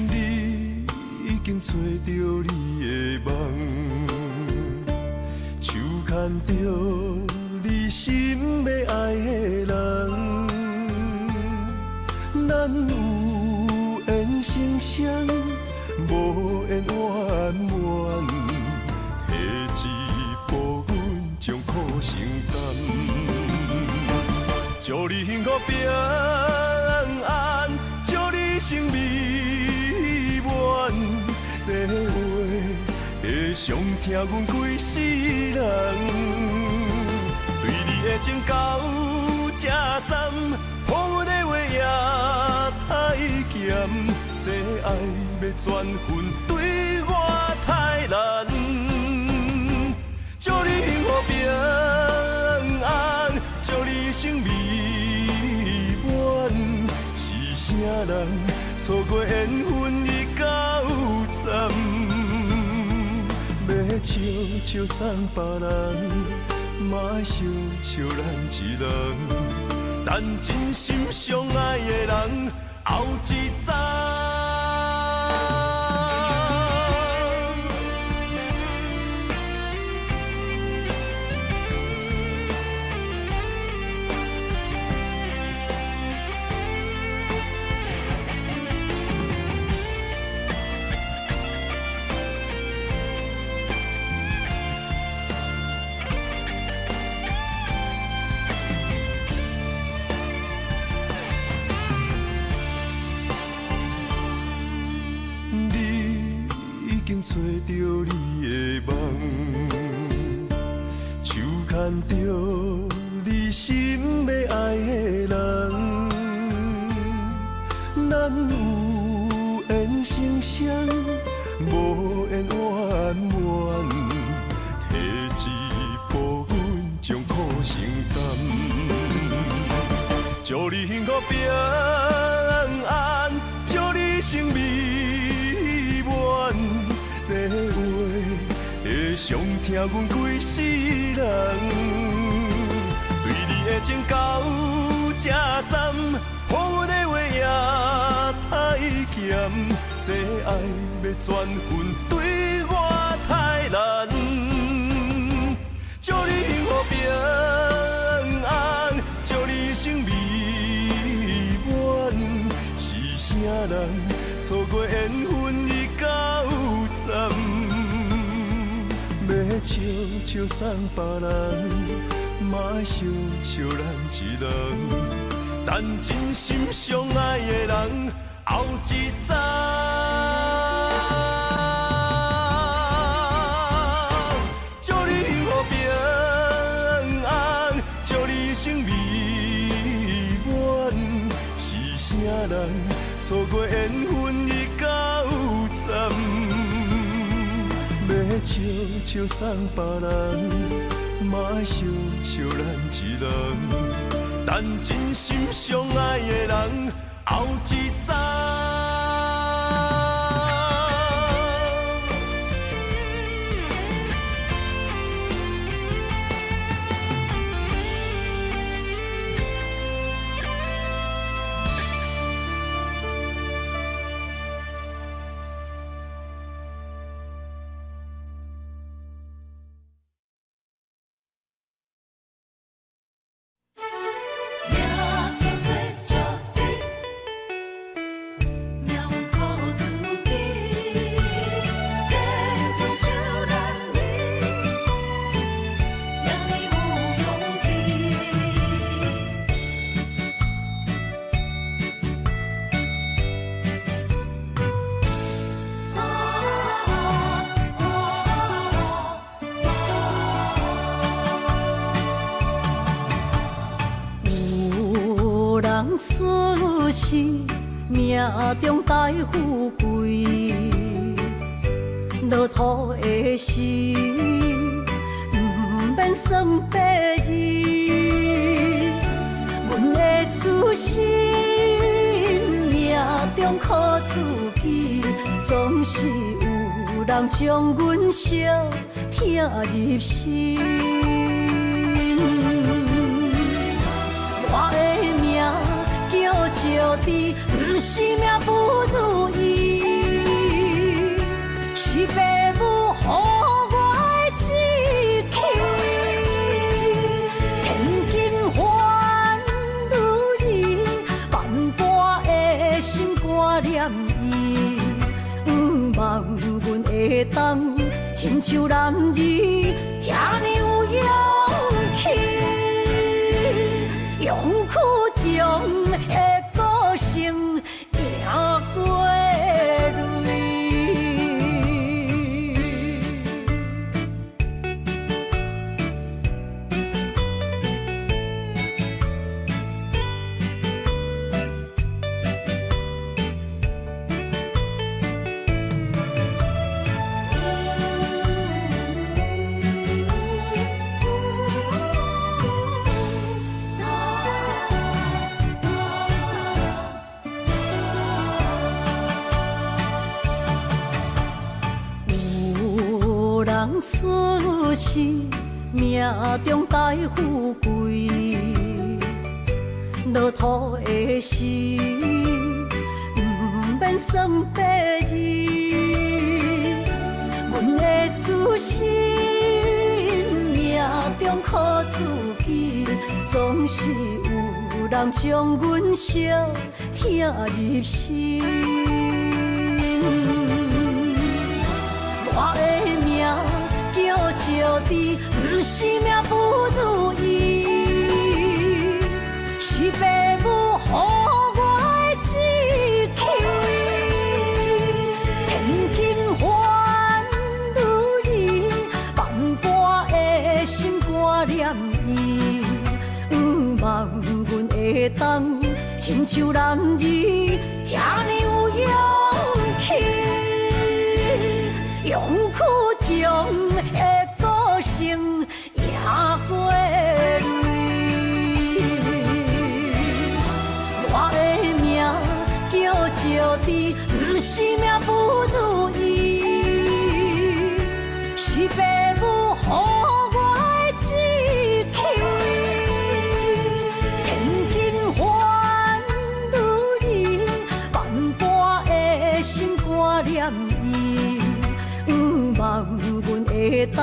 Speaker 2: 你已经找到你的梦，手牵着你心要爱的人，咱有缘成双，无缘圆满，提一步阮将苦承担，祝你幸福平安，祝你生美满，疼阮规世人。对你的情到这站，雨的话也太咸，这爱要转分对我太难。祝你幸福平安，祝你生美满。是啥人错过缘分已到站？要笑笑送别人，嘛爱笑笑咱一人。等真心相爱的人后一站。找到你的梦，手牵着你心要爱的人，咱有缘成双，无缘圆满，提一步阮将苦承担。祝你幸福平安，祝你生美满。这话会伤疼阮规世人，对你的情到这站，雨的话也太咸，这爱要转分对我太难。祝你幸福平安，祝你生美满。是啥人错过缘分已到站？要笑笑送别人，嘛爱笑笑咱一人。等真心相爱的人后一站。祝你幸福平安，祝你生美满。是啥人错过缘分已到站？要笑笑送别人，嘛爱笑笑咱一人。等真心相爱的人后一站。出世命中带富贵，落土的时，不免算白字。阮的出身命中靠自己，总是有人将阮惜疼入心。我的命叫石地，不是命不如意，是父母予我的志气。千金换如意，万般的心挂念伊，不望阮会当亲像男儿遐尼有勇气。勇屈中的个性，赢过泪。
Speaker 1: 人出世，命中带富贵，落土的时，不免算白字。阮的出身，命中苦自己，总是有人将阮惜听入心。我的命叫石地，不是命不如意，是父母予我的志气。千金换如意，万般的心肝念伊，望阮会当亲像男儿遐尼有勇气。勇屈中的个性也过泪，我的命叫石地，不是命不如意，是父母予我的志气。千金换如意，万般的心肝念伊。望阮会当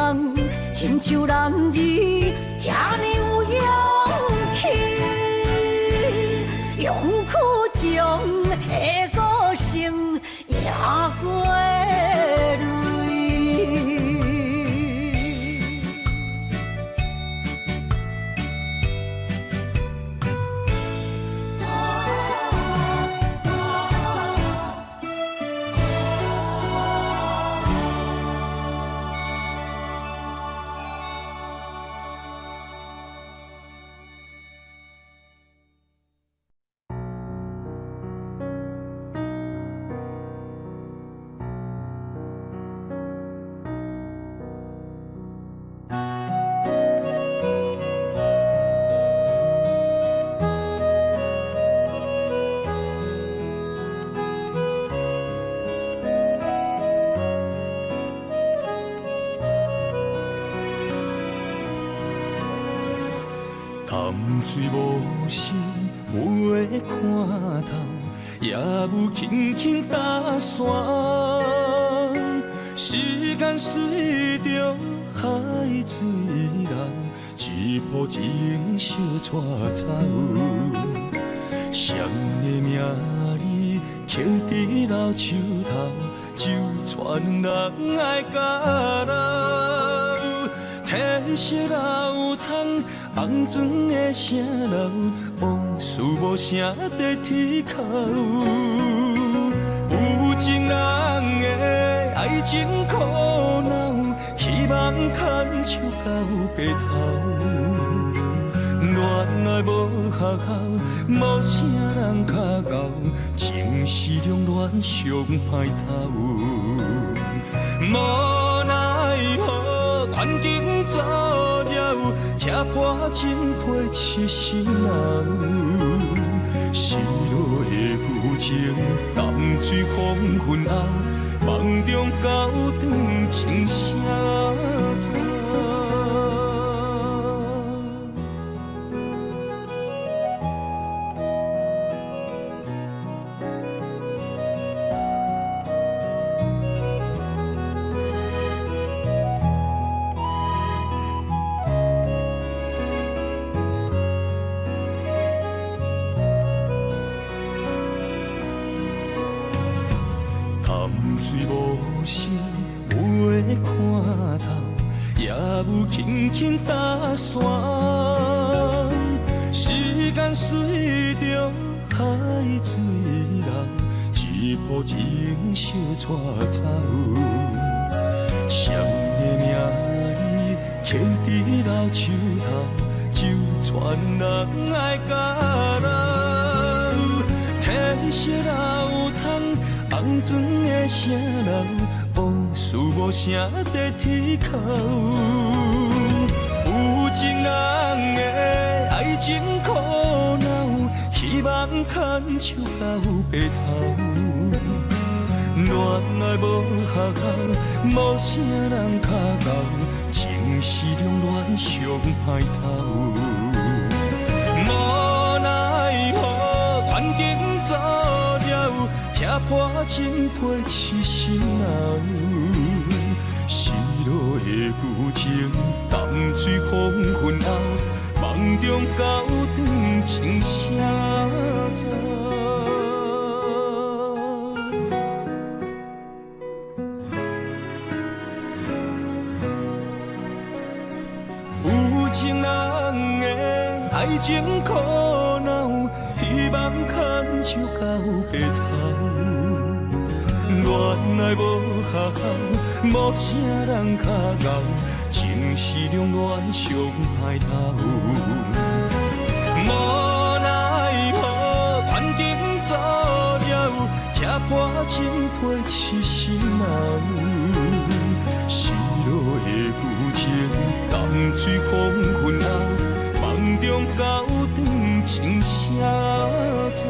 Speaker 1: 亲像男儿遐尼有勇气，勇屈中的个性也过泪。
Speaker 2: 淡水无心，有的看透，也有轻轻打散。时间随着海水流，一步情小带走。谁的名字刻伫老树头，就全人爱甲老。褪色老窗，红砖的城楼，往事无声在天口。有情人的爱情苦恼，希望牵手到白头。恋爱无学校，无啥人较贤，情是两恋上歹头。无奈何，环境造谣，踢破真配痴心人。失落的旧情，淡水黄昏后，梦中高长情声走。水无心，有的看透，也有轻轻打散。时间随着海水流，一步情小带走。谁的名字刻伫老树头，就全人爱甲老。褪色老窗，红砖的城楼，往事无声在天口。有情人的爱情苦恼，希望牵手到白头。恋爱无下限，无啥人较牛，情是两恋上歹头。无奈何环境造谣，踢破情批痴心流。失落的旧情，淡水黄昏后，梦中高长情啥走？有情人的爱情苦恼，希望牵手到白头。恋爱无下限，无啥人较牛，情是两恋上歹头。无奈何环境造谣，踢破情批痴心流。失落的旧情，淡水黄昏后，梦中高长情啥走？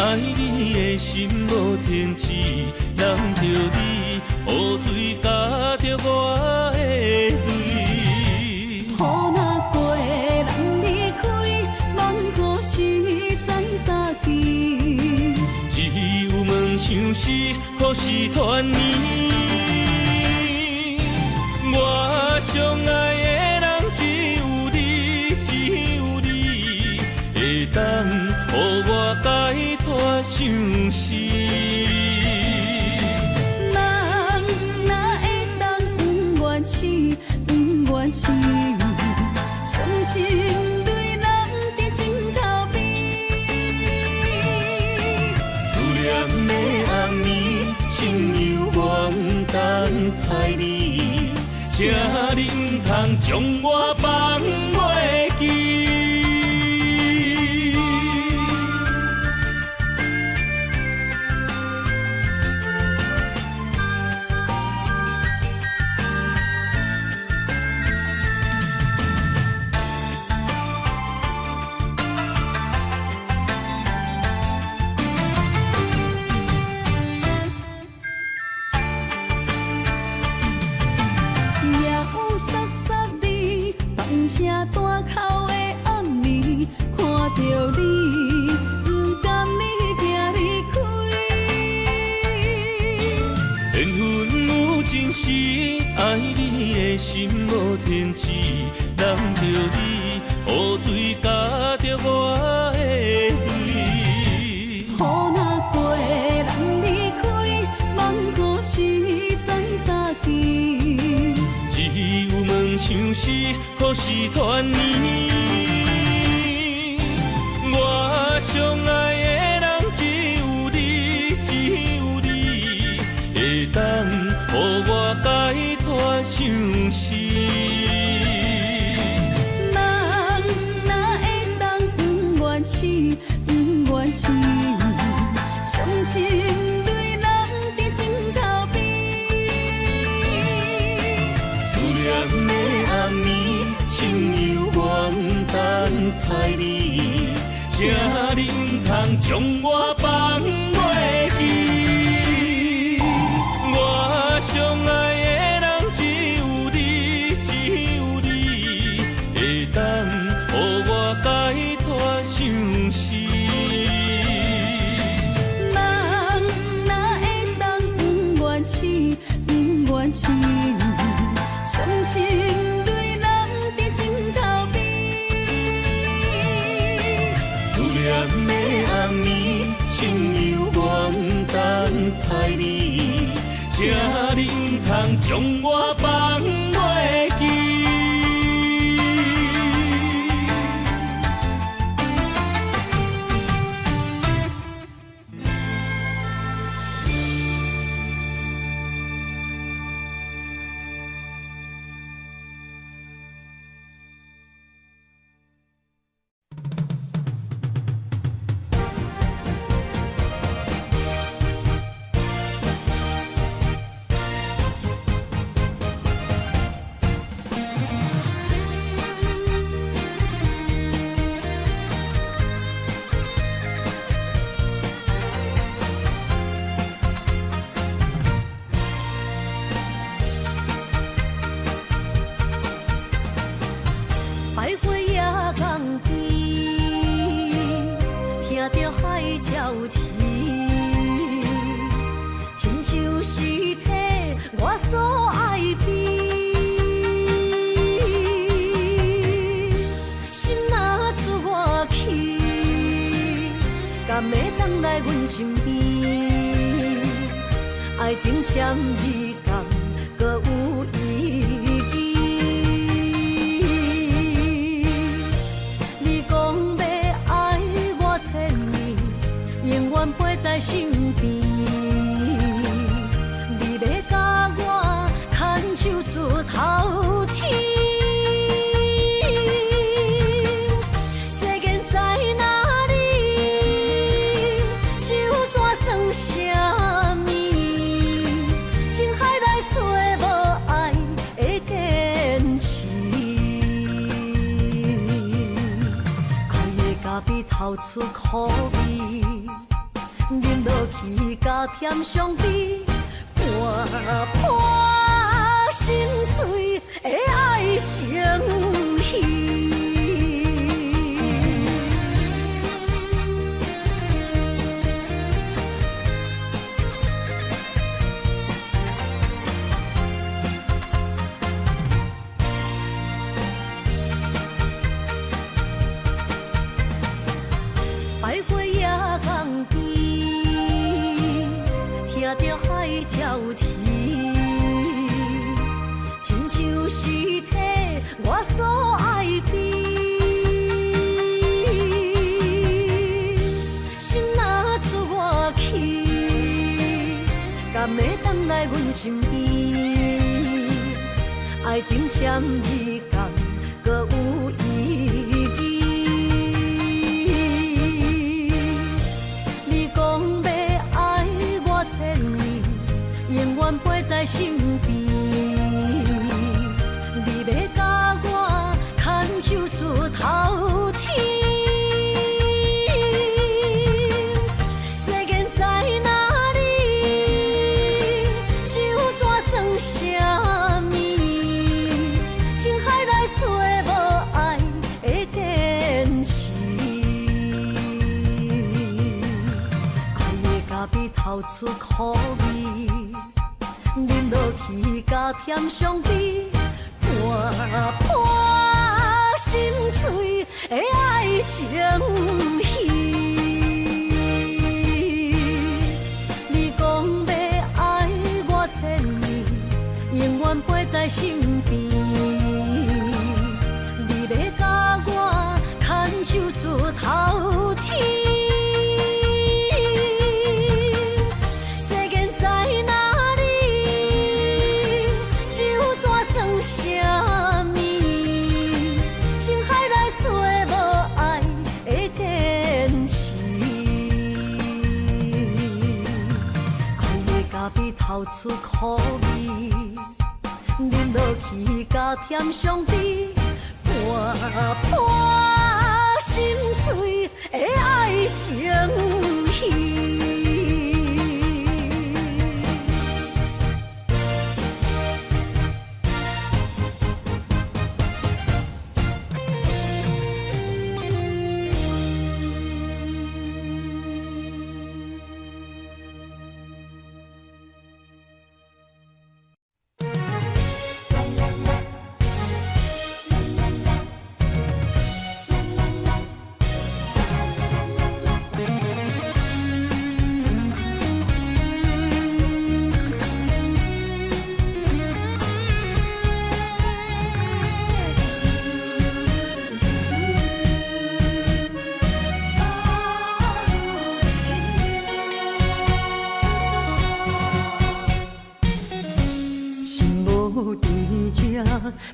Speaker 2: 爱你的心无停止，难着你雨水加着我的泪。
Speaker 1: 雨若过，人离开，梦何时再相见？
Speaker 2: 只有梦想是何时团圆？我相爱的人只有你，只有你会当予我解脱相思。
Speaker 1: 人哪会当不愿醒，不愿醒？伤心对人伫枕头边，
Speaker 2: 思念的暗暝，心犹原等待你，才你唔通将我放袂记。爱你的心无停止，难着你雨水加着我的泪。
Speaker 1: 雨若过，人离开，梦何时再相见？
Speaker 2: 只有梦想是何时团圆？我相爱的人只有你，只有你会当予我解脱相思。
Speaker 1: 人哪会当不愿醒，不愿醒？伤心对人伫枕头边，
Speaker 2: 思念的暗暝，心犹原等待你，才你唔通将我放袂
Speaker 1: 愿痴，宁愿痴，伤心泪男在枕头边。思念的暗暝，心犹愿等待你，请你唔通将我放袂记。徘徊夜港边，听着海鸟啼，亲像是体我所爱边。心若出我去，敢会当来阮身边？爱情签字间，搁有意义。永远陪在身边，你要甲我牵手出头天。世间在哪里，就怎算啥物？情海来找无爱的坚持，爱的咖啡透出苦味。饮落去，加添伤悲，伴伴心碎的爱情戏。徘徊夜港边，听着海鸟啼，亲像是体我所爱边。心若出我去，敢会当来阮身边？爱情签字间，搁有意义。永远陪在身边，你要甲我牵手出头天。世间在哪里，就怎算啥物？情海来找无爱的坚持，爱的咖啡透出苦味。饮落去，加添伤悲，伴伴心碎的爱情戏。你讲要爱我千年，永远陪在身边。你要甲我牵手出头天。啥物？情海来找无爱的坚持，爱的咖啡透出苦味，饮落去加添伤悲，伴伴心碎的爱情戏。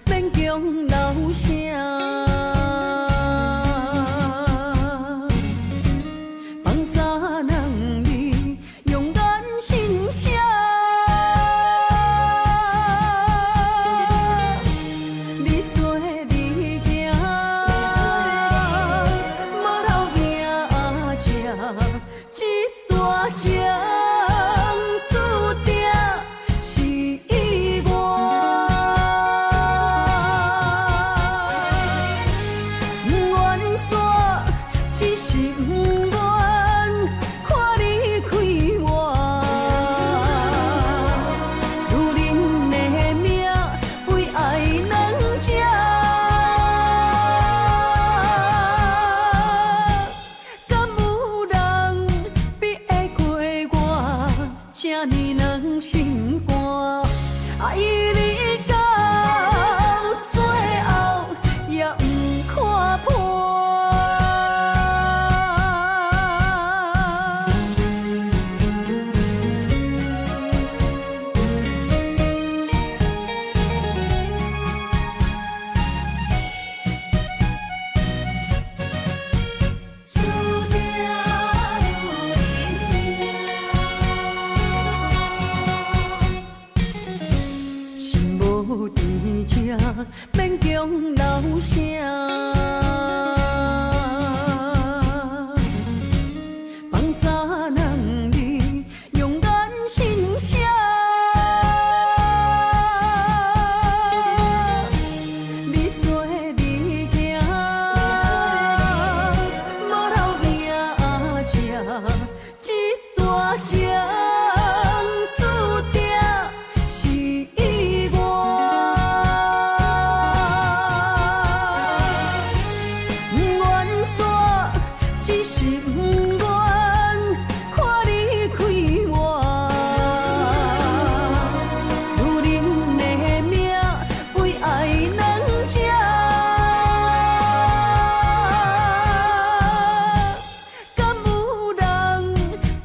Speaker 1: 免强留声。放撒人你勇敢心声，你做你行，无留名食，一大情注定是意外。愿煞只是不愿看你开我，如恁的命为爱两只，敢有人比会过我这呢软心肝？爱你到最后也不看破。注定有你心无伫这，免强留声。放撒人你勇敢心声，你做你行，无留名食，一大情注定是意外。愿煞只是不愿看你开我，如恁的命为爱两只，敢有人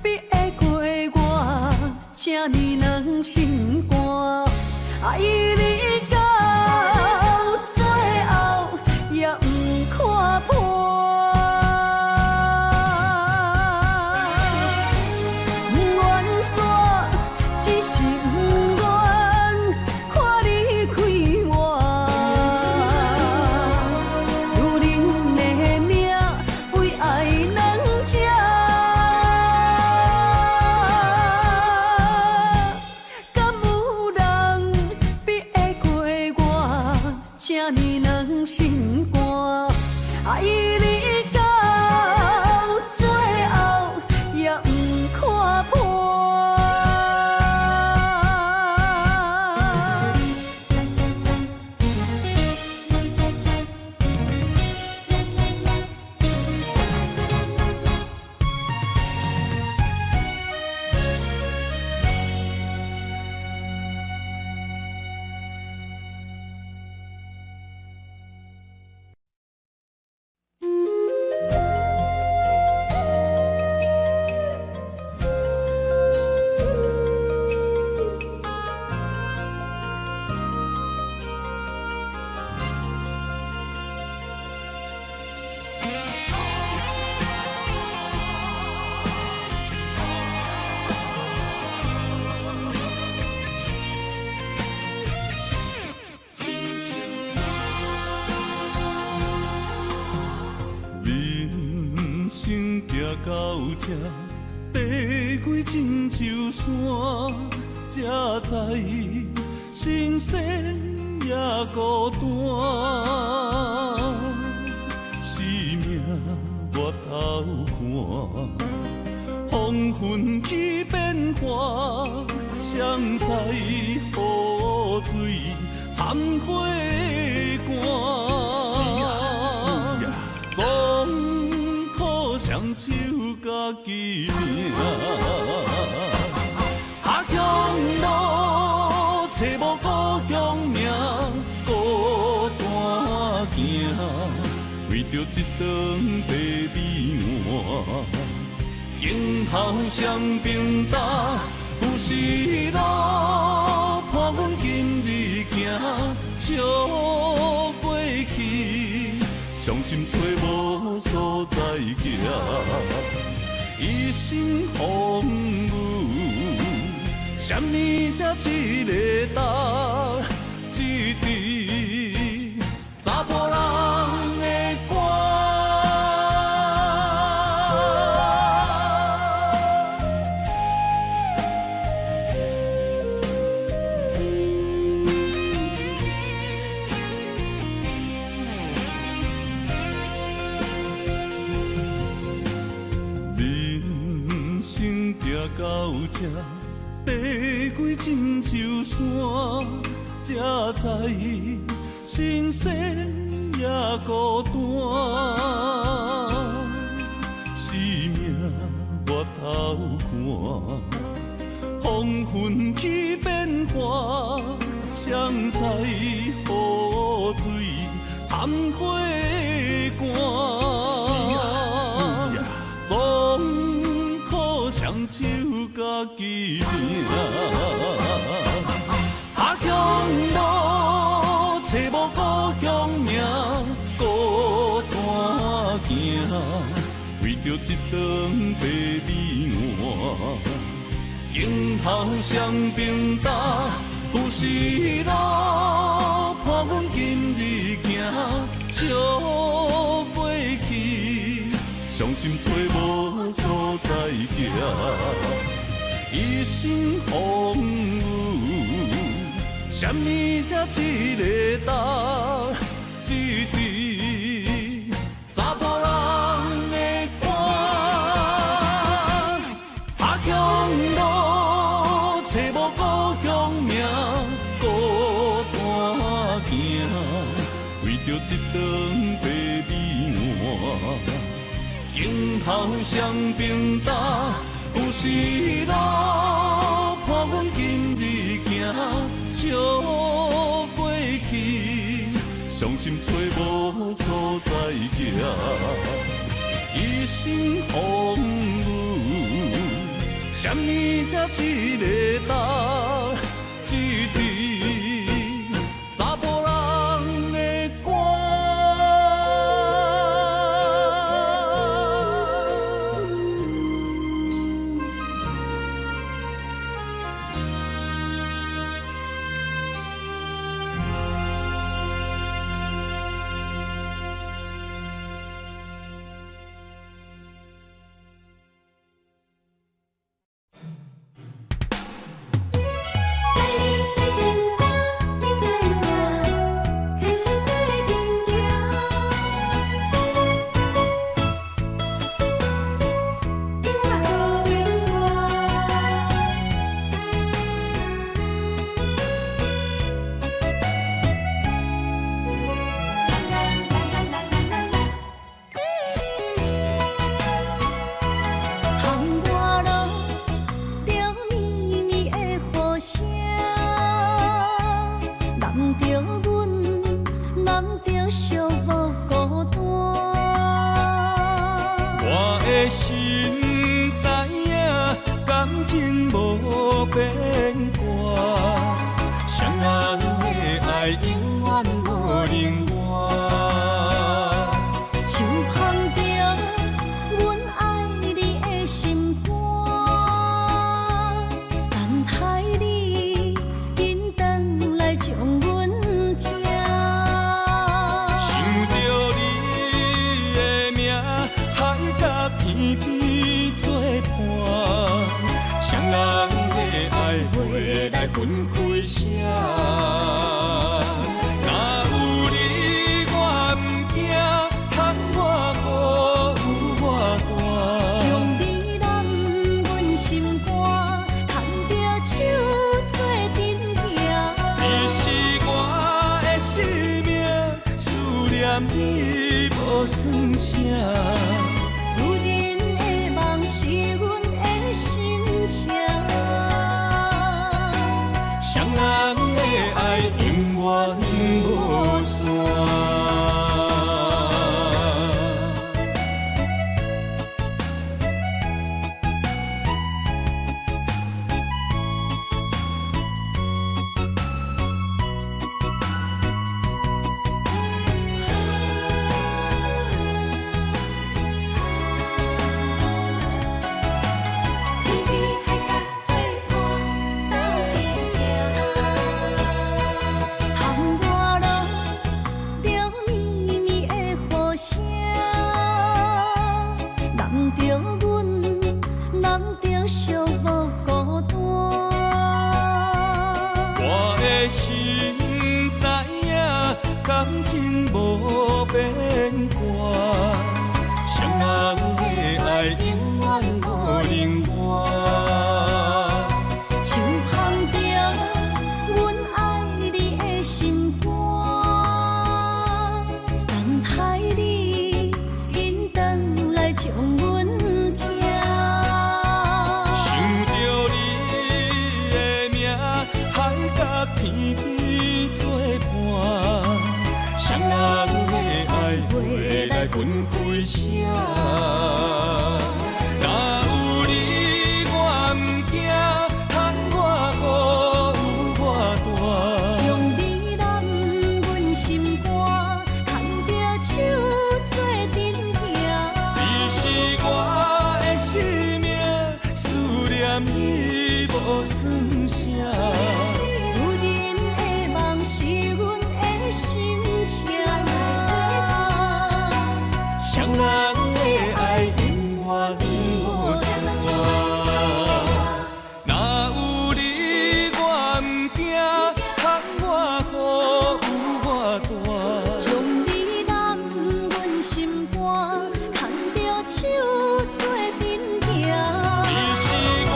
Speaker 1: 比会过我这呢软心肝？爱你到最后也不看破。愿煞只是不愿看你开我，如恁的命为爱两只，敢有人比会过我这呢软心肝？爱你到最后也不看破。
Speaker 2: 人生行到这，爬过亲像山，才知新鲜也孤单。生命越头看，风云起变化，谁知雨水掺火寒。总靠双手家己命，下乡路找无故乡名，孤单行，为着一顿白米碗，今后双平搭，有时路伴阮今日行。在行，一心风雨，什么才一个答？一支查甫人的歌。到这，爬过亲像山，才知心酸也孤单。生命越头寒，黄昏去变化，谁知雨水掺花干。总靠双手家己拼。下乡路，找无故乡名，孤单行。为着一顿白米碗，镜头双边搭，有时路伴阮今日行，笑过去，伤心找无所在行。一心风雨，什么才一个答？一支查甫人的歌。下乡路，找无故乡名，孤单行。为着一顿白米碗，镜头双边搭。有时路伴阮今日行，笑过去，伤心找无所在行。一心风雨，什么才一个答？一支查甫人的歌。心知影，感情无变卦，双人的爱永远无冷漠。
Speaker 1: 像捧着阮爱你的心肝，等待你紧转来将阮听。
Speaker 2: 想着你的名，海甲天边做伴，双人的爱袂来分开啥。若有你我毋惊，窗外雨有我大。
Speaker 1: 将你揽阮心肝，牵着手做阵行。
Speaker 2: 你是我的生命，思念你无算啥。
Speaker 1: 如今的梦是阮的心情，
Speaker 2: 双人的爱永远无散。的心知影，感情无变卦，双人的爱永远无冷漠。
Speaker 1: 像放着阮爱你的心肝，等待你紧转来将阮惊。
Speaker 2: 想着你的名，海角天边作伴，双人的爱袂来分开声。若有你，我毋惊，喊我好有我大。
Speaker 1: 将你揽阮心肝，牵着手做阵行。
Speaker 2: 你是我的生命，思念你无算啥。
Speaker 1: 女人的梦是阮的心情，
Speaker 2: 双人的爱永远无散。若有你，我毋惊，喊我好有我大。
Speaker 1: 将你揽阮心肝，牵着手做阵行。
Speaker 2: 你是我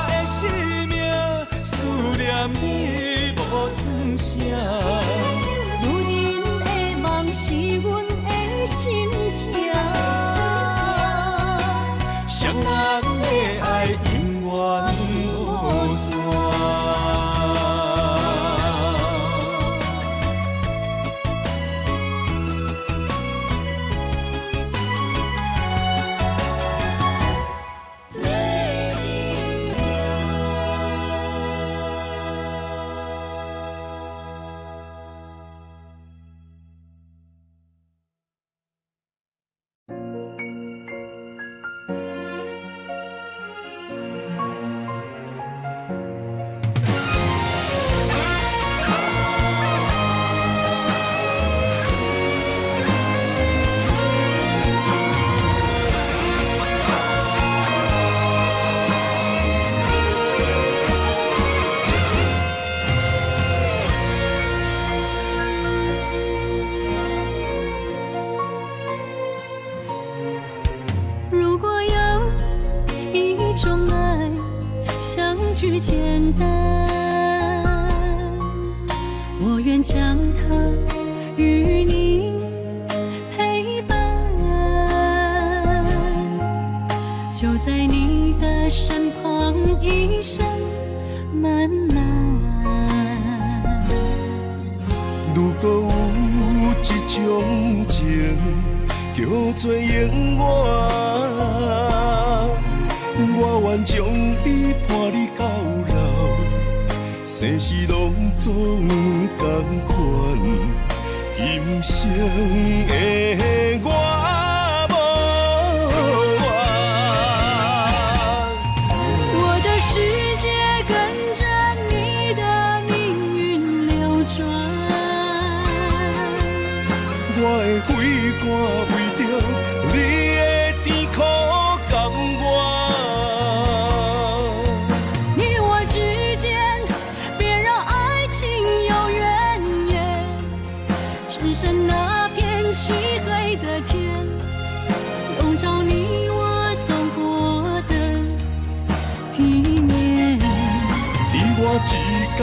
Speaker 2: 的生命，思念你无算啥。
Speaker 1: 女人的梦是阮的心情，
Speaker 2: 双人的爱永远无散。
Speaker 1: 如果有一种爱相聚简单，我愿将它与你陪伴，就在你的身旁一生慢慢。
Speaker 2: 如果有一种情，叫做永远，我愿将你伴你到老，生死拢总同款，今生的我无怨。
Speaker 1: 我的世界跟着你的命运流转，
Speaker 2: 我的血汗为着你的甜苦甘愿。
Speaker 1: 你我之间别让爱情有怨言，只剩那片漆黑的天，笼罩你我走过的地面。
Speaker 2: 你我之间，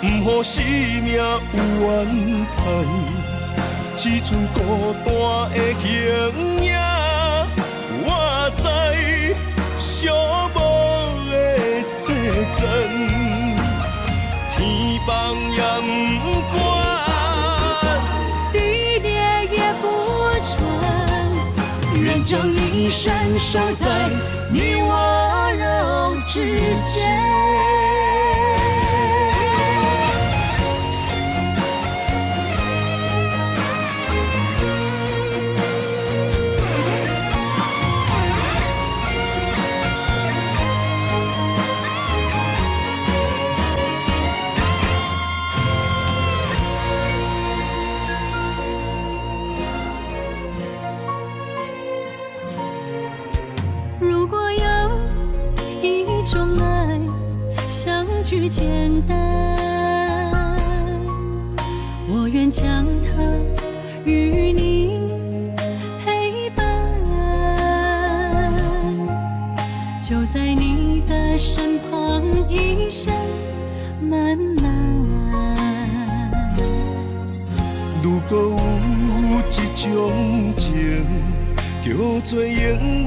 Speaker 2: 不予生命有怨叹。只剩孤单的形影，我知寂寞的世间，天放也不管，
Speaker 1: 地裂也不穿，愿将一生守在你我肉之间。如果有一种爱相聚简单，坚强的与你陪伴，就在你的身旁，一生慢慢。
Speaker 2: 如果有一种情叫做永远，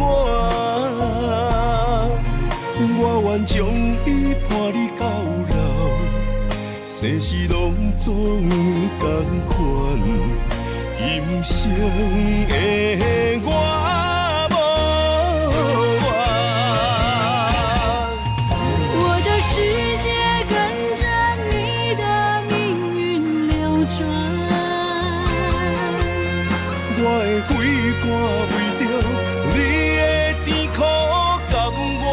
Speaker 2: 我愿将伊伴你到老，生死拢总同款，今生的我。为着你的甜苦甘愿，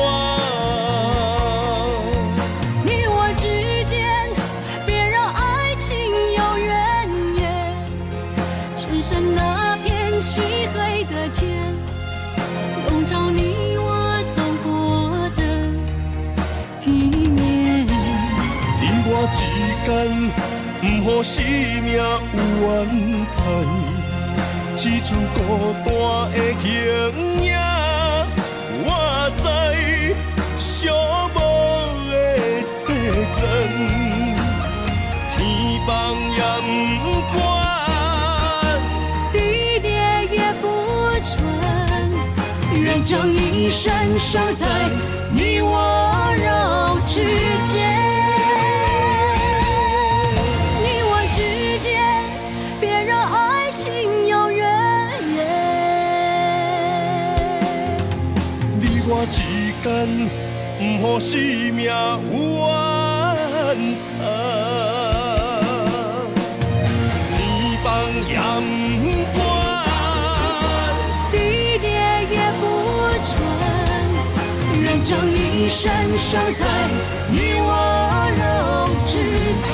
Speaker 1: 你我之间，别让爱情有怨言，只剩那片漆黑的街，笼罩你我走过的地面。
Speaker 2: 你我之间，不予生命有怨叹。此处孤单的形影，我知寂寞的世间，天放也不管，
Speaker 1: 地裂也不穿，愿将一生守在你我肉之间。你我之间，别让爱情有怨。
Speaker 2: 我之间，不予生命有怨叹，天放也不管，
Speaker 1: 地裂也不穿，愿将一生守在你我肉之间。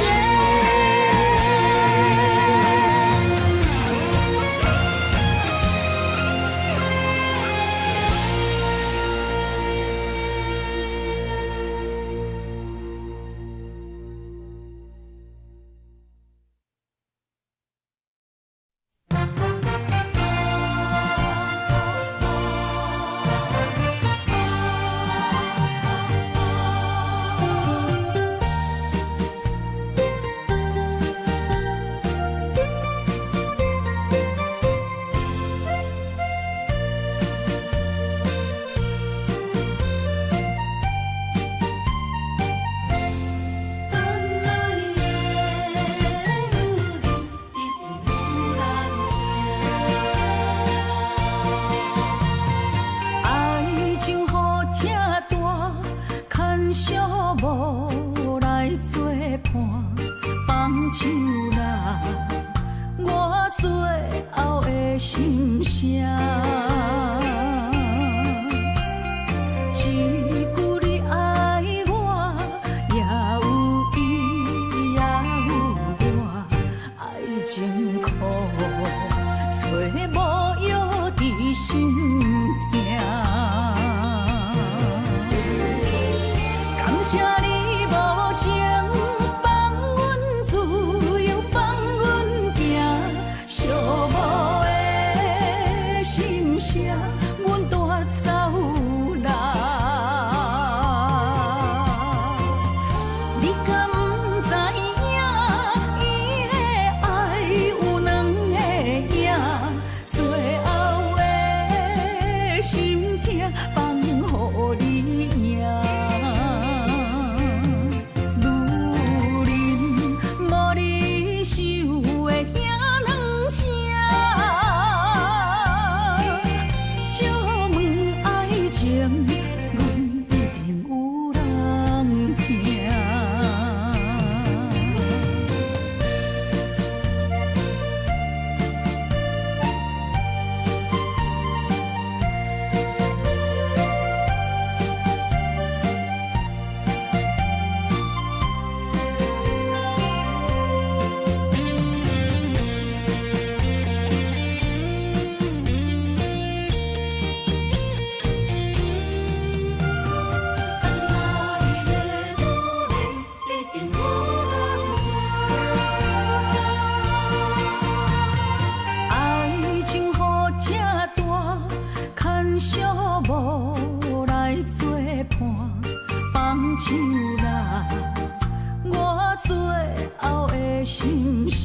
Speaker 1: 心声。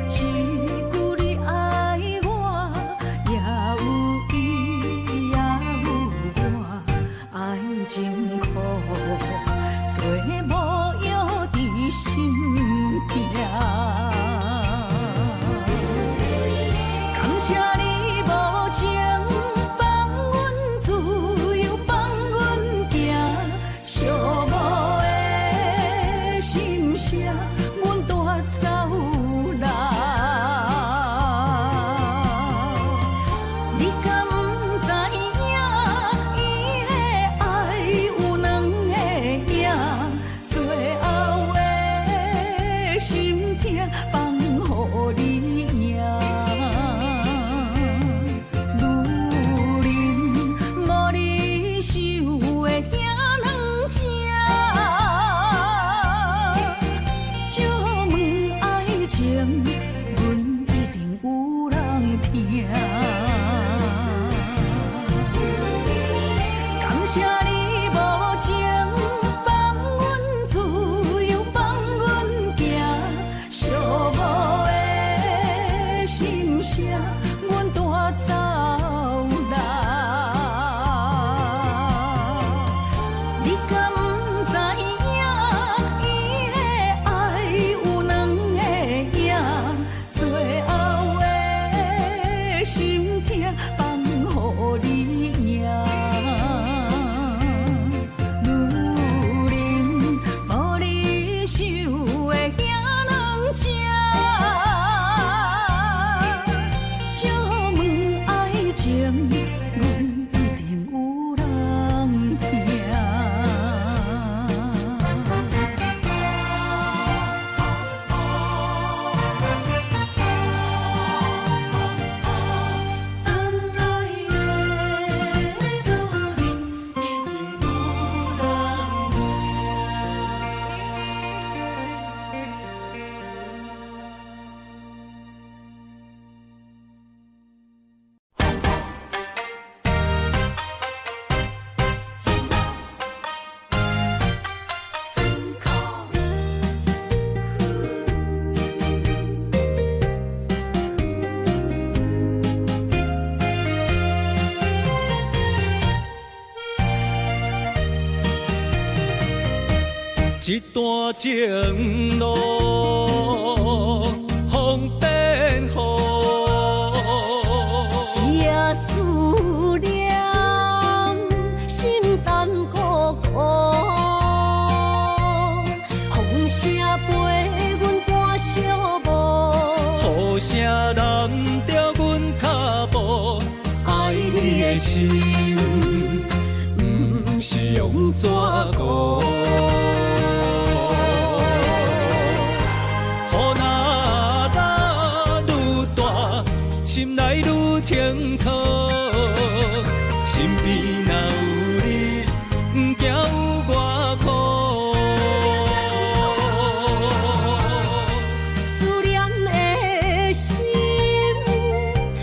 Speaker 1: 一句你爱我，也有伊，也有我，爱情苦，做无药伫心痛。感谢你无情放阮自由，放阮行，寂寞的心声，阮带走人。你敢不知影，伊的爱有两个影，最后的心痛放予你赢。感谢你无情放阮自由，放阮行，寂寞的心声，阮带走人。你敢不知影，伊的爱有两个影，最后的心痛放予你赢。
Speaker 3: 一段情路风变雨，
Speaker 1: 一夜思念心淡孤孤，风声陪阮赶小步，
Speaker 3: 雨声淋着阮脚步，爱你的心不是用纸糊。心内愈清楚，身边若有你，不惊有我苦。
Speaker 1: 思念的心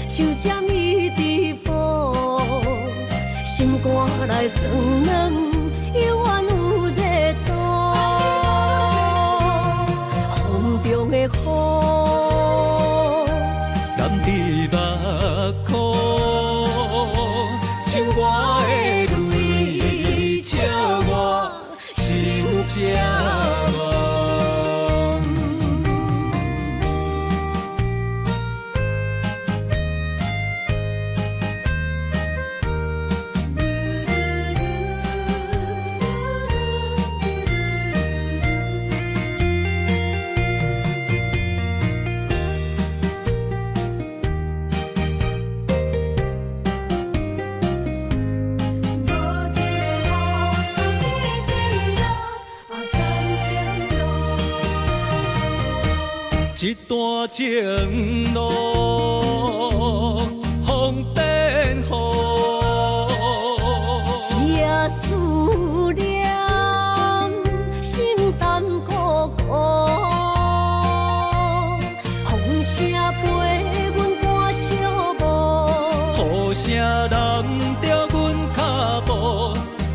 Speaker 1: 像针伊伫补，心肝内酸软，犹原有热度。风中的雨。像我的泪，笑我心这乱。
Speaker 3: 一段情路风变雨，
Speaker 1: 一夜思念心淡孤孤，风声陪阮赶小步，
Speaker 3: 雨声淋着阮脚步，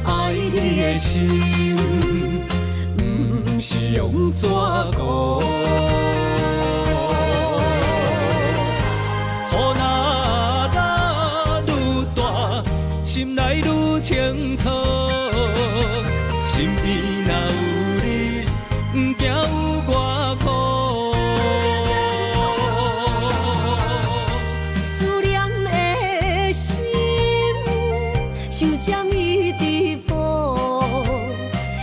Speaker 3: 爱你的心心是用怎顾？雨若愈大，心内愈清楚。身边若有你，不惊有我苦。
Speaker 1: 思念的心，像将伊直抱，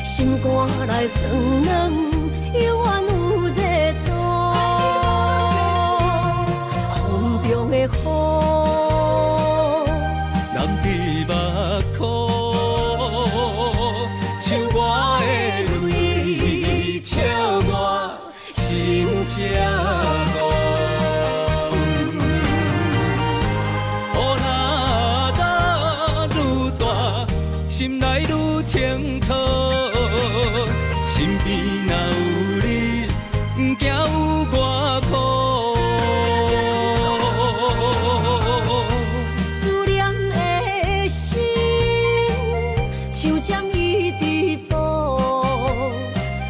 Speaker 1: 心肝内酸软，犹原有热度。风中的雨，
Speaker 3: 人伫目眶，像我的泪，笑我心这戆。雨若愈大，心内愈清楚。身边若有你，不惊有我苦。
Speaker 1: 思念的心，像将伊直抱，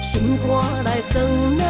Speaker 1: 心肝内酸软。